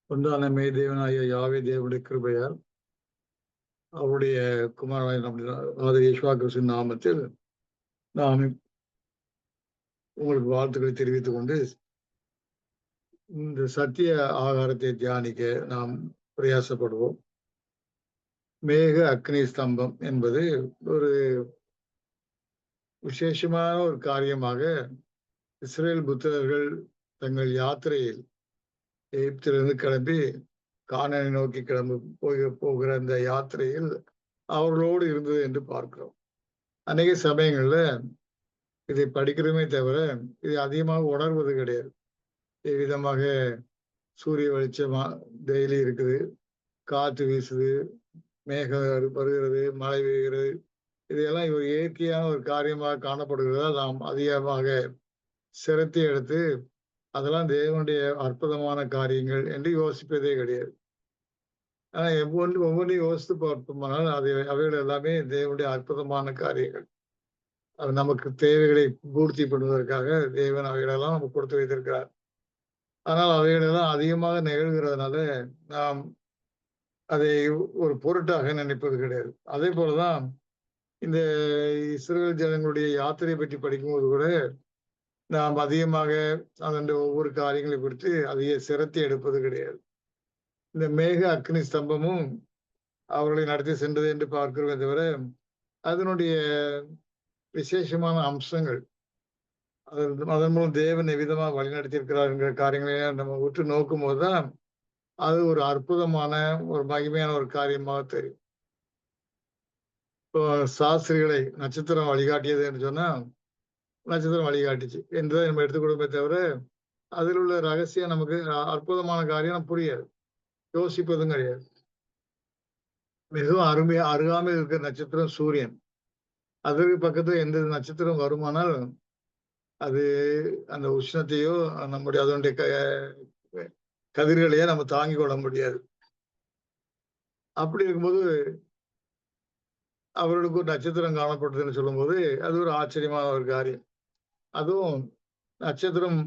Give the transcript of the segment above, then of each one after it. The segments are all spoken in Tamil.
ஒன்றான மெய்தேவனாகிய யாவே தேவனுடைய கிருபையால் அவருடைய குமாரனாய் நம்முடைய யேசுவா கிறிஸ்துவின் நாமத்தில் நாம் உங்களுக்கு வாழ்த்துக்களை தெரிவித்துக் கொண்டு இந்த சத்திய ஆகாரத்தை தியானிக்க நாம் பிரயாசப்படுவோம். மேக அக்னி ஸ்தம்பம் என்பது ஒரு விசேஷமான ஒரு காரியமாக இஸ்ரேல் புத்திரர்கள் தங்கள் யாத்திரையில் எகிப்திலிருந்து கிளம்பி கானானை நோக்கி போகிற அந்த யாத்திரையில் அவர்களோடு இருந்தது என்று பார்க்கிறோம். அநேக சமயங்கள்ல இதை படிக்கிறோமே தவிர இதை அதிகமாக உணர்வது கிடையாது. விதமாக சூரிய வெளிச்சமா டெய்லி இருக்குது, காற்று வீசுது, மேகம் வருகிறது, மழை பெய்கிறது, இதையெல்லாம் ஒரு இயற்கையான ஒரு காரியமாக காணப்படுகிறதால் நாம் அதிகமாக சிரத்தை எடுத்து அதெல்லாம் தேவனுடைய அற்புதமான காரியங்கள் என்று யோசிப்பதே கிடையாது. ஆனா ஒவ்வொன்றையும் யோசித்து பார்ப்போமானால் அவைகள் எல்லாமே தேவனுடைய அற்புதமான காரியங்கள். அது நமக்கு தேவைகளை பூர்த்தி பண்ணுவதற்காக தேவன் அவைகளெல்லாம் நமக்கு கொடுத்து வைத்திருக்கிறார். ஆனால் அவைகளெல்லாம் அதிகமாக நிகழ்கிறதுனால நாம் அதை ஒரு பொருட்டாக நினைப்பது கிடையாது. அதே போலதான் இந்த இஸ்ரவேல் ஜனங்களுடைய யாத்திரை பற்றி படிக்கும்போது கூட நாம் அதிகமாக அதன் ஒவ்வொரு காரியங்களை குறித்து அதிக சிரத்தை எடுப்பது கிடையாது. இந்த மேக அக்னி ஸ்தம்பமும் அவர்களை நடத்தி சென்றது என்று பார்க்கிறோமே தவிர அதனுடைய விசேஷமான அம்சங்கள் அதன் மூலம் தேவன் எவ்விதமாக வழிநடத்தியிருக்கிறார் என்கிற காரியங்களை நம்ம உற்று நோக்கும் போதுதான் அது ஒரு அற்புதமான ஒரு மகிமையான ஒரு காரியமாக தெரியும். இப்போ சாஸ்திரிகளை நட்சத்திரம் வழிகாட்டியது என்று சொன்னா நட்சத்திரம் வழிகாட்டுச்சு என்றதை நம்ம எடுத்துக்கொடுப்பே தவிர அதில் உள்ள ரகசியம் நமக்கு அற்புதமான காரியம் புரியாது, யோசிப்பதும் கிடையாது. மிகவும் அருகாமையில் இருக்கிற நட்சத்திரம் சூரியன். அதற்கு பக்கத்துல எந்த நட்சத்திரம் வருமானால் அது அந்த உஷ்ணத்தையோ நம்முடைய அதனுடைய கதிர்களையோ நம்ம தாங்கிக் கொள்ள முடியாது. அப்படி இருக்கும்போது அவர்களுக்கு ஒரு நட்சத்திரம் காணப்படுதுன்னு சொல்லும்போது அது ஒரு ஆச்சரியமான ஒரு காரியம். அதுவும் நட்சத்திரம்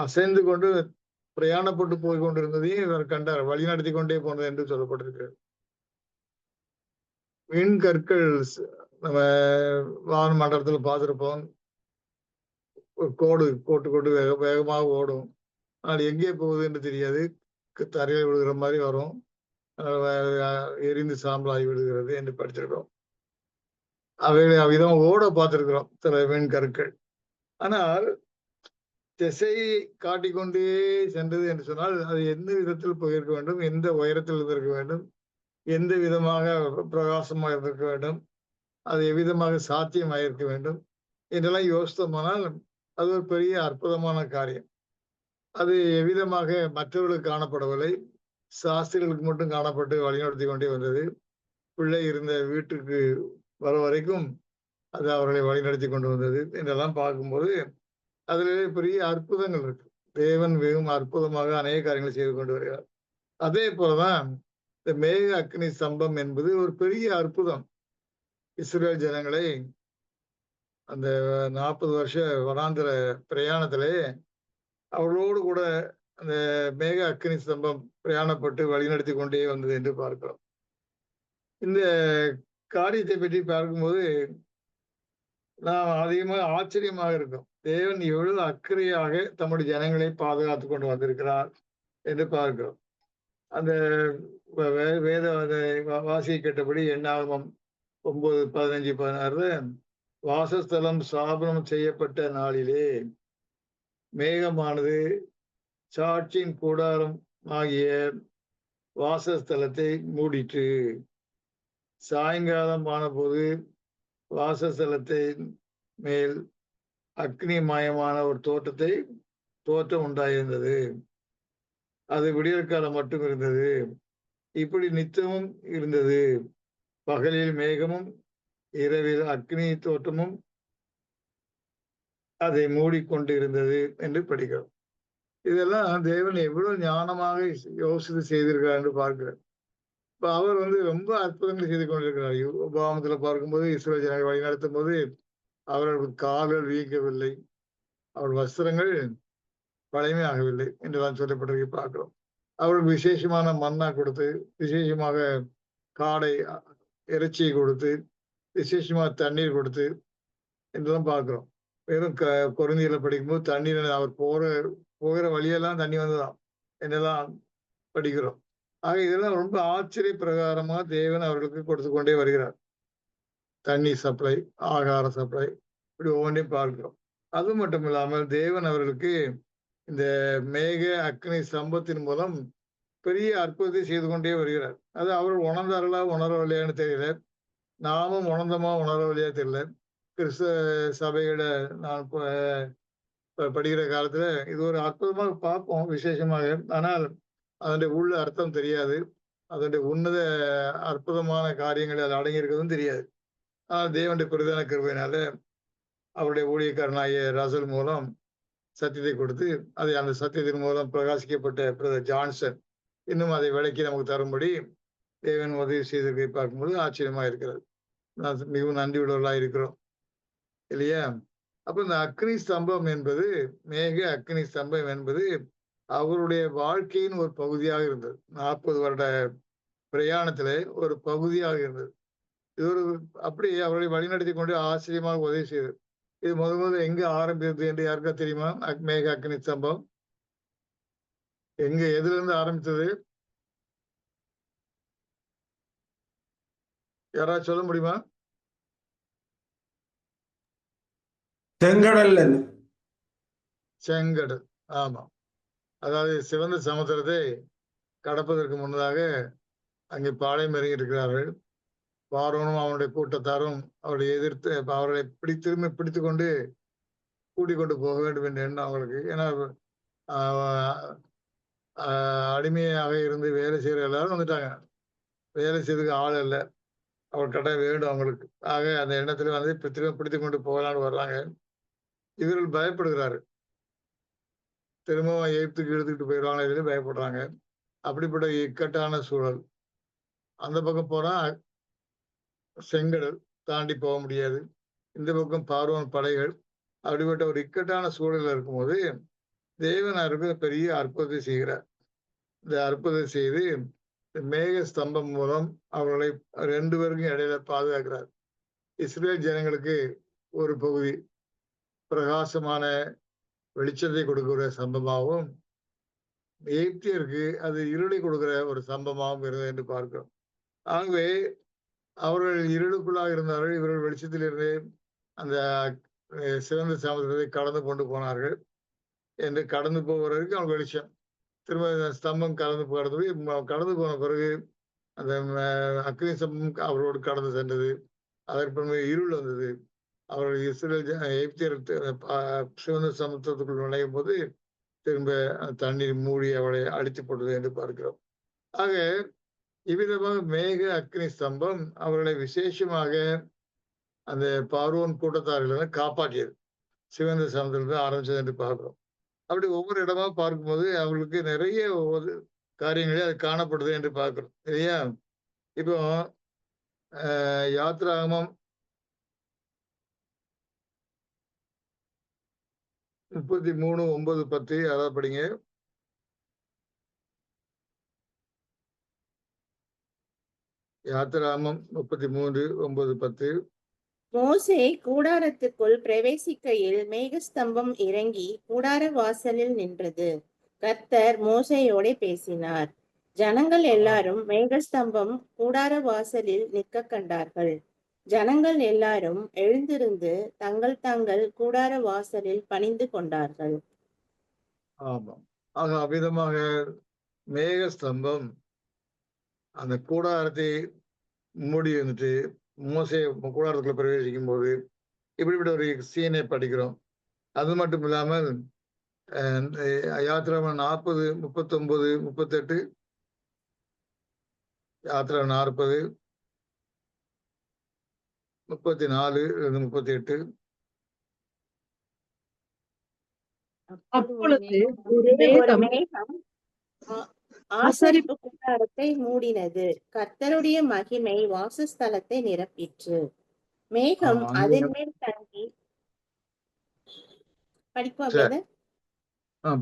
அசைந்து கொண்டு பிரயாணப்பட்டு போய் கொண்டிருந்ததையும் இவர் கண்டார், வழி நடத்தி கொண்டே போனது என்று சொல்லப்பட்டிருக்கிறது. விண்கற்கள் நம்ம வான மண்டலத்துல பார்த்திருப்போம், கோட்டு வேகமாக ஓடும். ஆனால் எங்கே போகுது என்று தெரியாது, தரையில் விழுகிற மாதிரி வரும், எரிந்து சாம்பலாகி விடுகிறது என்று படிச்சிருக்கிறோம். அவைகளை அவ்விதம் ஓட பார்த்திருக்கிறோம் சில விண்கற்கள். ஆனால் திசையை காட்டிக்கொண்டே சென்றது என்று சொன்னால் அது எந்த விதத்தில் போயிருக்க வேண்டும், எந்த உயரத்தில் இருந்திருக்க வேண்டும், எந்த விதமாக பிரகாசமாக இருந்திருக்க வேண்டும், அது எவ்விதமாக சாத்தியமாயிருக்க வேண்டும் என்றெல்லாம் யோசித்தோமானால் அது ஒரு பெரிய அற்புதமான காரியம். அது எவ்விதமாக மற்றவர்களுக்கு காணப்படவில்லை, சாஸ்திரிகளுக்கு மட்டும் காணப்பட்டு வழிநடத்தி கொண்டே வந்தது. பிள்ளை இருந்த வீட்டுக்கு வர வரைக்கும் அது அவர்களை வழிநடத்தி கொண்டு வந்தது என்றெல்லாம் பார்க்கும்போது அதுல பெரிய அற்புதங்கள் இருக்கு. தேவன் மிகவும் அற்புதமாக அநேக காரியங்களை செய்து கொண்டு வருகிறார். அதே போலதான் இந்த மேக அக்னி ஸ்தம்பம் என்பது ஒரு பெரிய அற்புதம். இஸ்ரேல் ஜனங்களை அந்த 40 வருஷ வனாந்திர பிரயாணத்திலே அவர்களோடு கூட அந்த மேக அக்னி ஸ்தம்பம் பிரயாணப்பட்டு வழிநடத்தி கொண்டே வந்தது என்று பார்க்கிறோம். இந்த காரியத்தை பற்றி பார்க்கும்போது நாம் அதிகமாக ஆச்சரியமாக இருக்கும். தேவன் எவ்வளவு அக்கறையாக தம்முடைய ஜனங்களை பாதுகாத்து கொண்டு வந்திருக்கிறார் என்று பார்க்கிறோம். அந்த வேத வாசியை கேட்டபடி எண்ணாகமம் 9, 15, 16 வாசஸ்தலம் ஸ்தாபனம் செய்யப்பட்ட நாளிலே மேகமானது சாட்சியின் கூடாரம் ஆகிய வாசஸ்தலத்தை மூடிற்று. சாயங்காலம் ஆனபோது வாசஸ்தலத்தை மேல் அக்னிமயமான ஒரு தோற்றம் உண்டாயிருந்தது. அது விடியற்காலம் மட்டும் இருந்தது. இப்படி நித்தமும் இருந்தது. பகலில் மேகமும் இரவில் அக்னி தோற்றமும் அதை மூடிக்கொண்டு இருந்தது என்று படிக்கிறோம். இதெல்லாம் தேவன் எவ்வளவு ஞானமாக யோசித்து செய்திருக்கிறார் என்று பார்க்கிறேன். இப்ப அவர் ரொம்ப அற்புதங்கள் செய்து கொண்டிருக்கிறார். உபாகமத்துல பார்க்கும்போது இஸ்ரவேல் ஜனங்களை வழி நடத்தும் போது அவர்கள் கால்கள் வீங்கவில்லை, அவர் வஸ்திரங்கள் பழமையாகவில்லை என்றுதான் சொல்லப்பட்டிருக்க பார்க்கிறோம். அவர்களுக்கு விசேஷமான மன்னா கொடுத்து, விசேஷமாக காடை, இறைச்சியை கொடுத்து, விசேஷமா தண்ணீர் கொடுத்து என்றெல்லாம் பார்க்கிறோம். வெறும் கொரிந்தியர்ல படிக்கும்போது தண்ணீர் அவர் போகிற வழியெல்லாம் தண்ணி வந்ததாம் என்னெல்லாம் படிக்கிறோம். ஆக இதெல்லாம் ரொம்ப ஆச்சரிய பிரகாரமா தேவன் அவர்களுக்கு கொடுத்து கொண்டே வருகிறார். தண்ணீர் சப்ளை, ஆகார சப்ளை, இப்படி ஒவ்வொன்றையும் பார்க்கிறோம். அது மட்டும் இல்லாமல் தேவன் அவர்களுக்கு இந்த மேக அக்னி ஸ்தம்பத்தின் மூலம் பெரிய அற்புதத்தை செய்து கொண்டே வருகிறார். அது அவர்கள் உணர்ந்தார்களா உணரவில்லையான்னு தெரியல. நாமும் உணர்ந்தோமா உணரவில்லையா தெரியல. கிறிஸ்தவ சபையில நான் படிக்கிற காலத்துல இது ஒரு அற்புதமாக பார்ப்போம் விசேஷமாக. ஆனால் அதனுடைய உள்ள அர்த்தம் தெரியாது. அதனுடைய உன்னத அற்புதமான காரியங்கள் அது அடங்கி இருக்கிறதும் தெரியாது. ஆனால் தேவனுடைய பிரதான கிருபையினால அவருடைய ஊழியக்காரனாகிய ரசல் மூலம் சத்தியத்தை கொடுத்து அதை அந்த சத்தியத்தின் மூலம் பிரகாசிக்கப்பட்ட பிரதர் ஜான்சன் இன்னும் அதை விளக்கி நமக்கு தரும்படி தேவன் உதவி செய்திருக்கை பார்க்கும்போது ஆச்சரியமா இருக்கிறது. மிகவும் நன்றியுள்ளவர்களாக இருக்கிறோம் இல்லையா? அப்ப இந்த அக்னி ஸ்தம்பம் என்பது, மேக அக்னி ஸ்தம்பம் என்பது அவருடைய வாழ்க்கையின் ஒரு பகுதியாக இருந்தது. 40 வருட பிரயாணத்திலே ஒரு பகுதியாக இருந்தது. இது ஒரு அப்படி அவர்களை வழிநடத்தி கொண்டு ஆச்சரியமாக உதவி செய்தது. இது முதல்ல எங்க ஆரம்பித்தது என்று யாருக்கா தெரியுமா? மேக அக்னி ஸ்தம்பம் எதுல இருந்து ஆரம்பித்தது? யாராவது சொல்ல முடியுமா? செங்கடல். ஆமா. அதாவது சிவந்த சமுத்திரத்தை கடப்பதற்கு முன்னதாக அங்கே பாளையம் இறங்கி இருக்கிறார்கள். பார்வோனும் அவனுடைய கூட்டத்தாரும் அவரை எதிர்த்து அவர்களை திரும்பி பிடித்து கொண்டு கூட்டிக் கொண்டு போக வேண்டும் என்ற எண்ணம் அவங்களுக்கு. ஏன்னா அடிமையாக இருந்து வேலை செய்யற எல்லாரும் வந்துட்டாங்க. வேலை செய்யறதுக்கு ஆள் இல்லை. அவர் கட்டாயம் வேண்டும் அவங்களுக்கு. ஆக அந்த எண்ணத்துல வந்து திரும்ப பிடித்து கொண்டு போகலான்னு வர்றாங்க. இவர்கள் பயப்படுகிறாரு. திரும்பவும் எகிப்துக்கு எடுத்துக்கிட்டு போயிடுவாங்க இதுல பயப்படுறாங்க. அப்படிப்பட்ட இக்கட்டான சூழல். அந்த பக்கம் போனா செங்கடல் தாண்டி போக முடியாது. இந்த பக்கம் பார்வோன் படைகள். அப்படிப்பட்ட ஒரு இக்கட்டான சூழல் இருக்கும்போது தேவன் அவருக்கு பெரிய அற்புதத்தை செய்கிறார். இந்த அற்புதத்தை செய்து மேக ஸ்தம்பம் மூலம் அவர்களை 2 பேருக்கும் இடையில பாதுகாக்கிறார். இஸ்ரேல் ஜனங்களுக்கு ஒரு பகுதி பிரகாசமான வெளிச்சத்தை கொடுக்கிற சம்பவமாகவும், எகிப்தியருக்கு அது இருளை கொடுக்கிற ஒரு சம்பவமாகவும் இருந்தது என்று பார்க்கிறோம். ஆகவே அவர்கள் இருளுக்குள்ளாக இருந்தார்கள். இவர்கள் வெளிச்சத்திலிருந்து அந்த சிவந்த சமுத்திரத்தை கடந்து கொண்டு போனார்கள் என்று கடந்து போவதற்கு அவங்க வெளிச்சம். திரும்ப ஸ்தம்பம் கடந்து போன பிறகு அந்த அக்னி ஸ்தம்பம் அவரோடு கடந்து சென்றது. அதற்கு பிறகு இருள் வந்தது. அவர்கள் இஸ்ரேல் எகிப்தியர் சிவந்த சமுத்திரத்துக்குள் நுழையும் போது திரும்ப தண்ணீர் மூடி அவளை அழித்து போட்டது என்று பார்க்கிறோம். ஆக இவ்விதமாக மேக அக்னி ஸ்தம்பம் அவர்களை விசேஷமாக அந்த பார்வோன் கூட்டத்தார்களை காப்பாற்றியது. சிவந்த சமுத்திரத்தை ஆரம்பிச்சது என்று பார்க்கிறோம். அப்படி ஒவ்வொரு இடமா பார்க்கும்போது அவர்களுக்கு நிறைய காரியங்களே அது காணப்படுது என்று பார்க்கிறோம் இல்லையா? இப்போ யாத்ராகமம் 33:9-10 யாராவது படிங்க. யாத்ராகமம் 33:9-10. மோசே கூடாரத்துக்குள் பிரவேசிக்கையில் மேகஸ்தம்பம் இறங்கி கூடார வாசலில் நின்றது. கர்த்தர் மோசேயோட பேசினார். ஜனங்கள் எல்லாரும் மேகஸ்தம்பம் கூடார வாசலில் நிற்க கண்டார்கள். ஜனங்கள் எல்லாரும் எழுந்திருந்து தங்கள் கூடார வாசலில் பணிந்து கொண்டார்கள். ஆமாம். ஆக அவ்விதமாக மேகஸ்தம்பம் அந்த கூடாரத்தை மூடி வந்துட்டு மோசே கூடாரத்துக்குள்ள பிரவேசிக்கும் போது இப்படிப்பட்ட ஒரு சீனை படிக்கிறோம். அது மட்டும் இல்லாமல் யாத்திராகமம் 40, 39, 38, யாத்திராகமம் 40, 34, 38. அப்பொழுது ஒரு மேகம் ஆசரிப்பு கூடாரத்தை மூடினது. கர்த்தருடைய மகிமை வாசஸ்தலத்தை நிரப்பிற்று. மேகம் அதன் மேல் தங்கி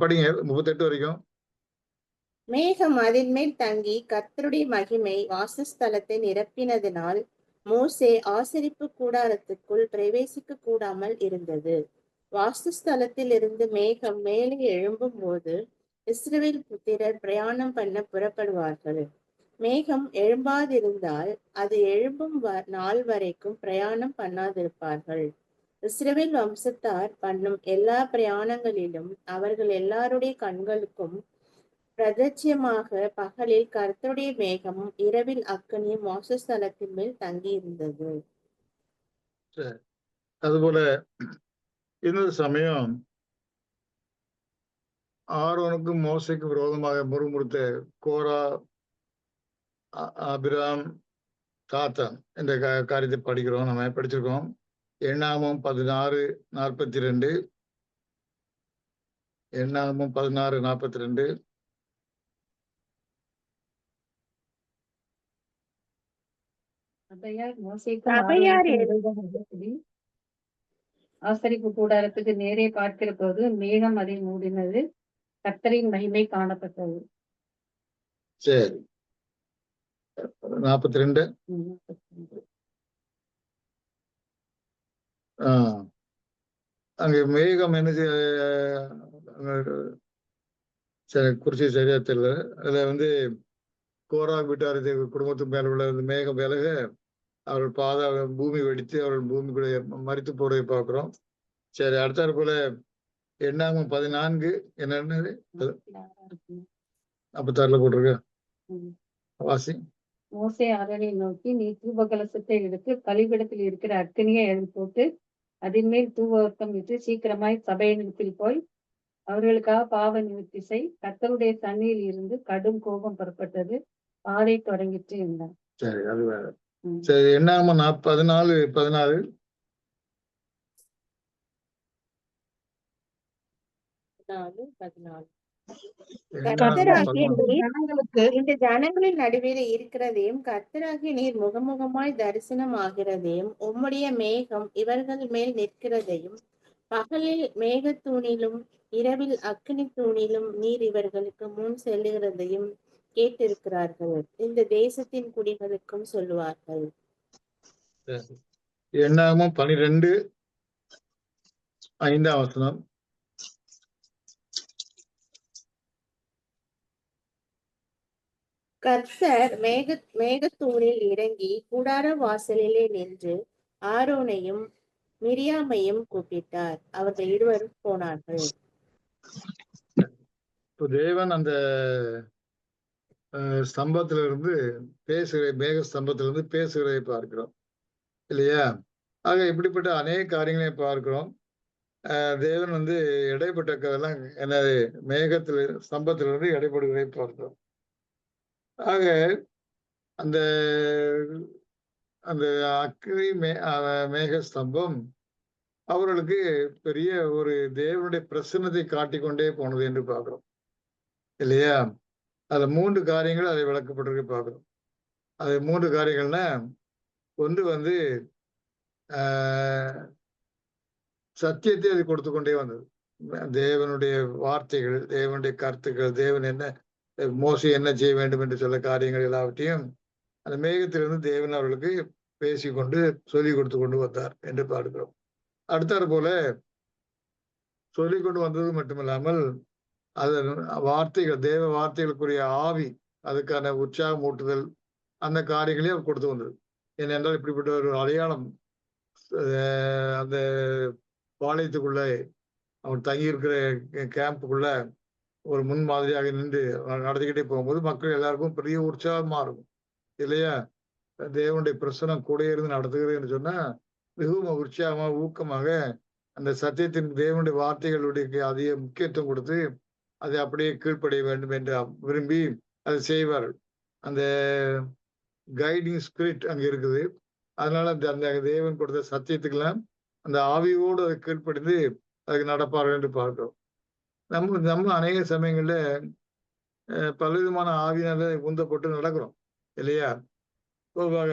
படிங்க 38 வரைக்கும். மேகம் அதன் மேல் தங்கி கர்த்தருடைய மகிமை வாசஸ்தலத்தை நிரப்பினதினால் மோசே ஆசரிப்பு கூடாரத்துக்குள் பிரவேசிக்க கூடாமல் இருந்தது. வாசஸ்தலத்தில் இருந்து மேகம் மேலே எழும்பும் போது இஸ்ரவேல் புத்திரர் பிரயாணம் பண்ண புறப்படுவார்கள். மேகம் எழும்பாதிருந்தால் அது எழும்பும் நாள் வரைக்கும் பிரயாணம் பண்ணாதிருப்பார்கள். இஸ்ரவேல் வம்சத்தார் பண்ணும் எல்லா பிரயாணங்களிலும் அவர்கள் எல்லாருடைய கண்களுக்கும் பிரத்யட்சமாக பகலில் கர்த்தருடைய மேகமும் இரவில் அக்கினியும் வாசஸ்தலத்தின் மேல் தங்கி இருந்தது. அதுபோல இன்னொரு சமயம் ஆரோனுக்கும் மோசைக்கும் விரோதமாக முறுமுறுத்த கோரா, அபிராம், தாத்தான் என்ற காரியத்தை படிக்கிறோம். நம்ம படிச்சிருக்கோம். எண்ணாகமம் 16:42, எண்ணாகமம் 16:42. ஆசரிப்பு கூடாரத்துக்கு நேரே பார்க்கிற போது மேகம் அதை மூடினது, கர்த்தரின் மகிமை காணப்பட்டது. சரி, 42. அங்க மேகம் என்ன குறிச்சி சரியா தெரியல. அதுல வந்து கோரா வீட்டார் குடும்பத்துக்கு மேல உள்ள மேகம் விலக அவர்கள் பாத பூமி வெடித்து அவர்கள் பூமிக்குள்ளே மறித்து போறதை பார்க்கிறோம். சரி, அடுத்தாறு போல எண்ணாகமம் 14 என்னன்னு 56 போட்டிருக்க வாசி. மோசே ஆரோனை நோக்கி, நீ தூபகலசத்தை எடுத்து பலிபீடத்தில் இருக்கிற அக்கினியை எழுதி போட்டு அதன் மேல் தூபவர்க்கம் விட்டு சீக்கிரமாய் சபையினிடத்தில் போய் அவர்களுக்காக பாவ நிவர்த்தி செய். கர்த்தருடைய சன்னியில் இருந்து கடும் கோபம் புறப்பட்டது, பாதை தொடங்கிட்டு இருந்தார். சரி, அது வேற. சரி, எண்ணாகமம் 14:16. இந்த ஜனங்களின் நடுவில் இருக்கிறதையும் கர்த்தராகிய நீர் முகமுகமாய் தரிசனம் ஆகிறதையும் உம்முடைய மேகம் இவர்கள் மேல் நிற்கிறதையும் பகலில் மேகத்தூணிலும் இரவில் அக்கினி தூணிலும் நீர் இவர்களுக்கு முன் செல்லுகிறதையும் கேட்டிருக்கிறார்கள். இந்த தேசத்தின் குடிகளுக்கும் சொல்லுவார்கள். எண்ணாகமம் 12:5. கர்த்தர் மேகத்தூணில் இறங்கி கூடார வாசலிலே நின்று ஆரோனையும் மிரியாமையும் கூப்பிட்டார். அவர்கள் இருவரும் போனார்கள். இப்போ தேவன் அந்த ஸ்தம்பத்திலிருந்து மேக ஸ்தம்பத்திலிருந்து பேசுகிறதை பார்க்கிறோம் இல்லையா? ஆக இப்படிப்பட்ட அநேக காரியங்களை பார்க்கிறோம். தேவன் வந்து இடைப்பட்டதெல்லாம் என்னது ஸ்தம்பத்திலிருந்து இடைப்படுகிறதை பார்க்கிறோம். ஆக அந்த அந்த அக்கினி மேக ஸ்தம்பம் அவர்களுக்கு பெரிய ஒரு தேவனுடைய பிரசன்னத்தை காட்டிக்கொண்டே போனது என்று பார்க்கிறோம் இல்லையா? அதுல 3 காரியங்கள் அதை விளக்கப்பட்டிருக்கு பார்க்கிறோம். அது 3 காரியங்கள்னா, ஒன்று வந்து சத்தியத்தை அது கொடுத்து கொண்டே வந்தது. தேவனுடைய வார்த்தைகள், தேவனுடைய கருத்துக்கள், தேவன் என்ன மோசே என்ன செய்ய வேண்டும் என்று சொல்ல காரியங்கள் எல்லாவற்றையும் அந்த மேகத்திலிருந்து தேவன் அவர்களுக்கு பேசிக்கொண்டு சொல்லிக் கொடுத்து கொண்டு வந்தார் என்று பார்க்கிறோம். அடுத்தாறு போல சொல்லிக் கொண்டு வந்தது மட்டுமில்லாமல் அதன் வார்த்தைகள், தேவ வார்த்தைகளுக்குரிய ஆவி, அதுக்கான உற்சாகம் ஊட்டுதல், அந்த காரியங்களையும் அவர் கொடுத்து வந்தது. ஏனென்றால் இப்படிப்பட்ட ஒரு அடையாளம் அந்த பாளையத்துக்குள்ள அவர் தங்கியிருக்கிற கேம்புக்குள்ள ஒரு முன்மாதிரியாக நின்று நடத்திக்கிட்டே போகும்போது மக்கள் எல்லாருக்கும் பெரிய உற்சாகமா இருக்கும் இல்லையா? தேவனுடைய பிரசனம் கூட இருந்து நடத்துகிறதுன்னு சொன்னா மிகவும் உற்சாகமாக ஊக்கமாக அந்த சத்தியத்தின் தேவனுடைய வார்த்தைகளுடைய அதிக முக்கியத்துவம் கொடுத்து அதை அப்படியே கீழ்ப்படைய வேண்டும் என்று விரும்பி அதை செய்வார்கள். அந்த கைடிங் ஸ்பிரிட் அங்க இருக்குது. அதனால அந்த தேவன் கொடுத்த சத்தியத்துக்கெல்லாம் அந்த ஆவியோடு அதை கீழ்ப்படிந்து அதுக்கு நடப்பார்கள் என்று பார்க்கிறோம். நம்ம அநேக சமயங்கள்ல பலவிதமான ஆவியினால உந்தப்பட்டு நடக்கிறோம் இல்லையா? பொதுவாக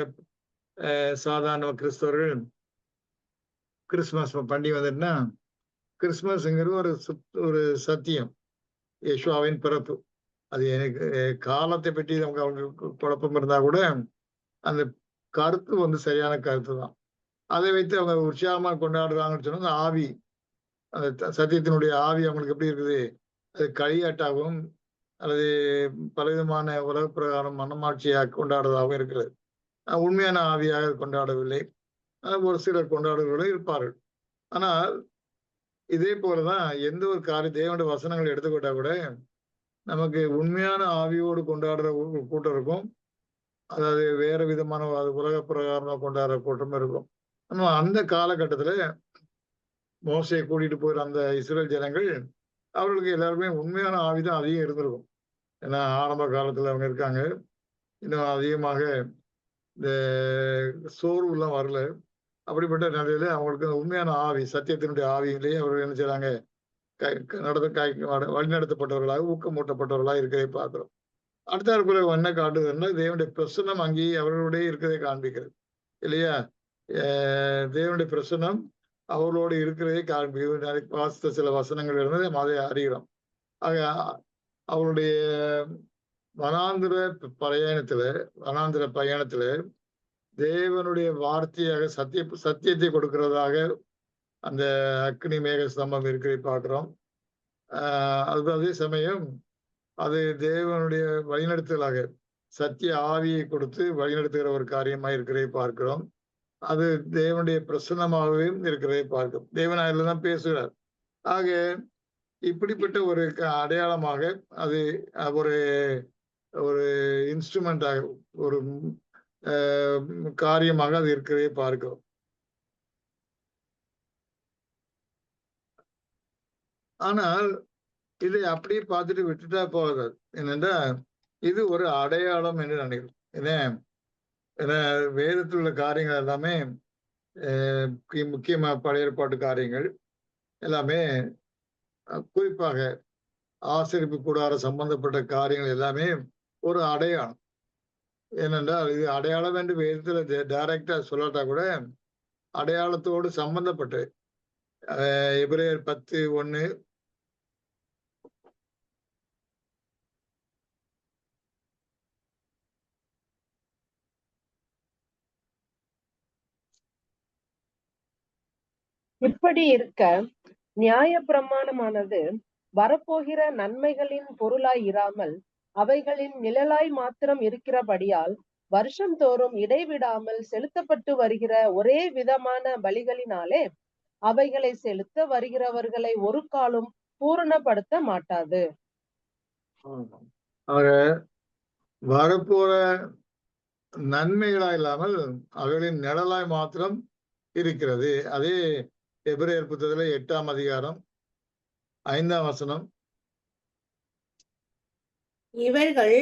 சாதாரண கிறிஸ்தவர்கள் கிறிஸ்துமஸ் பண்டிகை வந்துட்டுனா, கிறிஸ்துமஸ்ங்கிறது ஒரு சத்தியம், யேசுவாவின் பிறப்பு. அது எனக்கு காலத்தை பற்றி அவங்களுக்கு குழப்பம் இருந்தா கூட அந்த கருத்து வந்து சரியான கருத்து தான். அதை வைத்து அவங்க உற்சாகமா கொண்டாடுறாங்கன்னு சொன்னா, அந்த ஆவி, அந்த சத்தியத்தினுடைய ஆவி அவங்களுக்கு எப்படி இருக்குது? அது களியாட்டாகவும் அல்லது பலவிதமான உலக பிரகாரம் மனமாட்சியாக கொண்டாடுறதாகவும் இருக்கிறது. உண்மையான ஆவியாக கொண்டாடவில்லை. ஒரு சிலர் கொண்டாடுவர்களும் இருப்பார்கள். ஆனால் இதே போலதான் எந்த ஒரு காரியம் தேவனுடைய வசனங்களை எடுத்துக்கிட்டா கூட நமக்கு உண்மையான ஆவியோடு கொண்டாடுற ஒரு கூட்டம் இருக்கும். அதாவது வேற விதமான உலக பிரகாரமா கொண்டாடுற கூட்டமும் இருக்கும். நம்ம அந்த காலகட்டத்துல மோசையை கூட்டிட்டு போகிற அந்த இஸ்ரேல் ஜனங்கள் அவர்களுக்கு எல்லாருமே உண்மையான ஆவிதான் அதிகம் இருந்திருக்கும். ஏன்னா ஆரம்ப காலத்துல அவங்க இருக்காங்க. இன்னும் அதிகமாக இந்த சோர்வுலாம் வரல. அப்படிப்பட்ட நிலையில அவங்களுக்கு உண்மையான ஆவி, சத்தியத்தினுடைய ஆவியிலேயே அவர்கள் என்ன செய்றாங்க, வழிநடத்தப்பட்டவர்களாக ஊக்கமூட்டப்பட்டவர்களாக இருக்கிறதை பார்க்கிறோம். அடுத்த என்ன காட்டுதுன்னா, தேவனுடைய பிரசன்னம் அங்கேயே அவர்களுடைய இருக்கிறதை காண்பிக்கிறது இல்லையா? தேவனுடைய பிரசன்னம் அவர்களோடு இருக்கிறதை காண்பிக்கிறது. நாளைக்கு வாசித்த சில வசனங்கள் இருந்து அதை அறிகிறோம். ஆக அவருடைய வனாந்திர பயணத்துல தேவனுடைய வார்த்தையாக சத்தியத்தை கொடுக்கிறதாக அந்த அக்னி மேக ஸ்தம்பம் இருக்கிறதை பார்க்கிறோம். அதே சமயம் அது தேவனுடைய வழிநடத்தலாக சத்திய ஆவியை கொடுத்து வழிநடத்துகிற ஒரு காரியமாக இருக்கிறதை பார்க்கிறோம். அது தேவனுடைய பிரசன்னமாகவே இருக்கிறதை பார்க்கிறோம். தேவனாயில தான் பேசுகிறார். ஆக இப்படிப்பட்ட ஒரு அடையாளமாக அது ஒரு ஒரு இன்ஸ்ட்ருமெண்டாக ஒரு காரியமாக அது இருக்கிறதே பார்க்கிறோம். ஆனால் இதை அப்படியே பார்த்துட்டு விட்டுட்டா போகாது. என்னென்றா இது ஒரு அடையாளம் என்று நினைக்கிறேன். ஏன்னா வேதத்தில் உள்ள காரியங்கள் எல்லாமே முக்கியமா பழைய ஏற்பாட்டு காரியங்கள் எல்லாமே குறிப்பாக ஆசரிப்பு கூடார சம்பந்தப்பட்ட காரியங்கள் எல்லாமே ஒரு அடையாளம். ஏனென்றால் இது அடையாளம் என்று வேதத்துல டைரக்டா சொல்லாட்டா கூட அடையாளத்தோடு சம்பந்தப்பட்டு எபிரேயர் 10:1 இப்படி இருக்க நியாயப்பிரமாணமானது வரப்போகிற நன்மைகளின் பொருளாய் இராமல் அவைகளின் நிழலாய் மாத்திரம் இருக்கிறபடியால் வருஷம் தோறும் இடைவிடாமல் செலுத்தப்பட்டு வருகிற ஒரே விதமான பலிகளினாலே அவைகளை செலுத்த வருகிறவர்களை ஒரு காலம் பூரணப்படுத்த மாட்டாது. ஆக வரப்போற நன்மைகளா இல்லாமல் அவைகளின் நிழலாய் மாத்திரம் இருக்கிறது. அதே எபிரேயர் புத்தகத்துல 8ஆம் அதிகாரம் 5ஆம் வசனம். இவர்கள்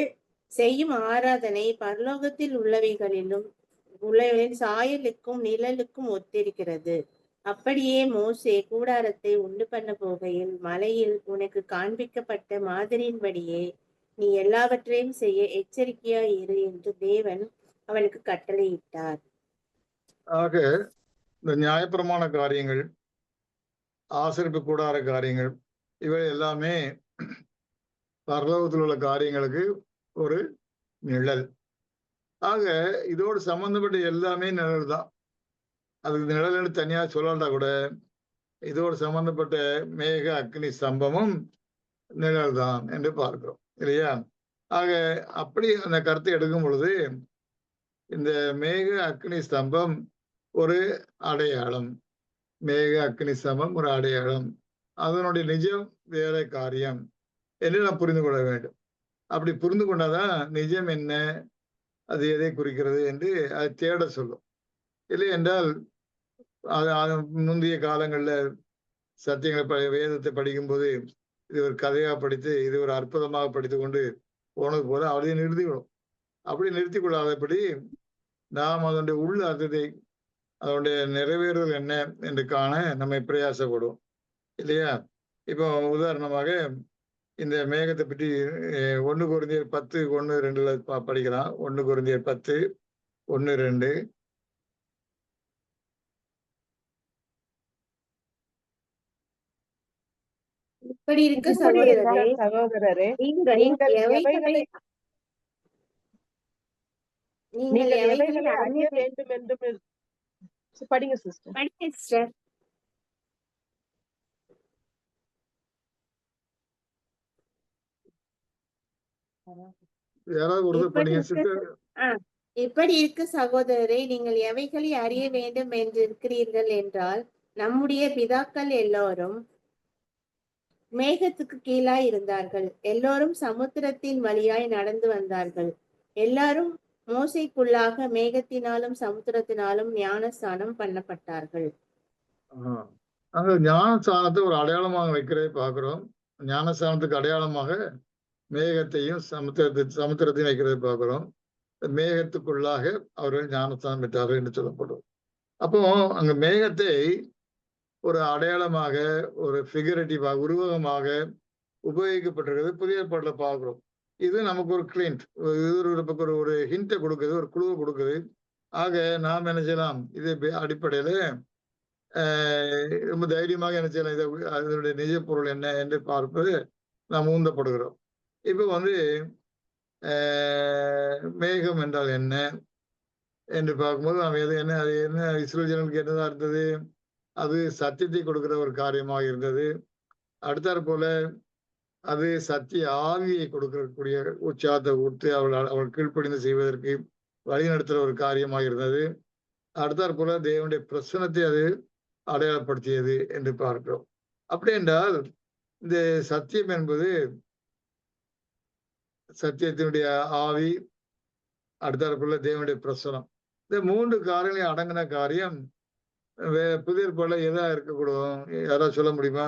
செய்யும் ஆராதனை பரலோகத்தில் உள்ளவைகளின் சாயலுக்கும் நிழலுக்கும் ஒத்திருக்கிறது. அப்படியே மோசே கூடாரத்தை உண்டு பண்ண போகையில் மலையில் உனக்கு காண்பிக்கப்பட்ட மாதிரியின்படியே நீ எல்லாவற்றையும் செய்ய எச்சரிக்கையா இரு என்று தேவன் அவனுக்கு கட்டளையிட்டார். ஆக இந்த நியாயப்பிரமாண காரியங்கள், ஆசரிப்பு கூடார காரியங்கள், இவை எல்லாமே பரலோகத்தில் உள்ள காரியங்களுக்கு ஒரு நிழல். ஆக இதோடு சம்பந்தப்பட்ட எல்லாமே நிழல் தான். அதுக்கு நிழல்னு தனியா சொல்லலா கூட இதோடு சம்பந்தப்பட்ட மேக அக்னி ஸ்தம்பமும் நிழல் தான் என்று பார்க்கிறோம் இல்லையா? ஆக அப்படி அந்த கருத்தை எடுக்கும் பொழுது இந்த மேக அக்னி ஸ்தம்பம் ஒரு அடையாளம். மேக அக்னி ஸ்தம்பம் ஒரு அடையாளம். அதனுடைய நிஜம் வேற காரியம் என்று நாம் புரிந்து கொள்ள வேண்டும். அப்படி புரிந்து கொண்டாதான் நிஜம் என்ன, அது எதை குறிக்கிறது என்று அதை தேட சொல்லும். இல்லை என்றால் முந்தைய காலங்கள்ல சத்தியங்களை வேதத்தை படிக்கும்போது இது ஒரு கதையா படித்து இது ஒரு அற்புதமாக படித்து கொண்டு போனது போல அவரையும் நிறுத்திக்கணும். அப்படி நிறுத்தி கொள்ளாதபடி நாம் அதனுடைய உள்ள அர்த்தத்தை, அதனுடைய நிறைவேறுதல் என்ன என்று காண நம்மை பிரயாசப்படுவோம் இல்லையா? இப்போ உதாரணமாக இந்த மேகத்தை பற்றி 1 கொரிந்தியர் 10:1-2 படிக்கலாம். 1 கொரிந்தியர் 10:1-2. இப்படி இருக்க இப்படி இருக்க சகோதரரே, சகோதரரே, நீங்கள் நீங்கள் எவைகளை எவைகளை நீங்கள் நீங்கள் எவைகளை எவைகளை அறிய அறிய வேண்டும் என்று படிங்க சிஸ்டர். படிங்க சிஸ்டர். யாராவது ஒருத்தர் இப்படி படிங்க இருக்க சிஸ்டர். இப்படி இருக்க சகோதரரை, நீங்கள் எவைகளை அறிய வேண்டும் என்று இருக்கிறீர்கள் என்றால், நம்முடைய பிதாக்கள் எல்லோரும் மேகத்துக்கு கீழாய் இருந்தார்கள். எல்லோரும் சமுத்திரத்தின் வழியாய் நடந்து வந்தார்கள். எல்லாரும் மோசைக்குள்ளாக மேகத்தினாலும் சமுத்திரத்தினாலும் ஞானஸ்நானம் பண்ணப்பட்டார்கள். அங்க ஞானஸ்தானத்தை ஒரு அடையாளமாக வைக்கிறதை பார்க்கிறோம். ஞானஸ்தானத்துக்கு அடையாளமாக மேகத்தையும் சமுத்திரத்தையும் வைக்கிறதை பார்க்கிறோம். மேகத்துக்குள்ளாக அவர்கள் ஞானஸ்தானம் பெற்றார்கள் என்று சொல்லப்படும். அப்போ அங்க மேகத்தை ஒரு அடையாளமாக, ஒரு ஃபிகரேட்டிவாக, உருவகமாக உபயோகிக்கப்பட்டிருக்கிறது புதிய ஏற்பாட்டுல பார்க்கிறோம். இது நமக்கு ஒரு கிளிண்ட், ஒரு ஹிண்ட்டை கொடுக்குது, ஒரு குழுவை கொடுக்குது. ஆக நாம் என்ன செய்யலாம்? இது அடிப்படையில ரொம்ப தைரியமாக என்ன செய்யலாம்? இதை அதனுடைய நிஜ பொருள் என்ன என்று பார்ப்பது நாம் ஊந்தப்படுகிறோம். இப்போ மேகம் என்றால் என்ன என்று பார்க்கும்போது நாம் அது என்ன இஸ்ரேல் ஜனங்களுக்கு என்னதான் இருந்தது? அது சத்தியத்தை கொடுக்கிற ஒரு காரியமாக இருந்தது. அடுத்தாற் போல அது சத்திய ஆவியை கொடுக்கக்கூடிய உற்சாகத்தை கொடுத்து அவள் கீழ்ப்படிந்து செய்வதற்கு வழி நடத்துகிற ஒரு காரியமாக இருந்தது. அடுத்தாற் போல தேவனுடைய பிரசனத்தை அது அடையாளப்படுத்தியது என்று பார்க்கிறோம். அப்படி என்றால் இந்த சத்தியம் என்பது சத்தியத்தினுடைய ஆவி, அடுத்தாற்போல தேவனுடைய பிரசனம், இந்த 3 காரியங்களையும் அடங்கின காரியம் புதிய ஏற்பாடுல எதா இருக்கக்கூடும்? யாராவது சொல்ல முடியுமா?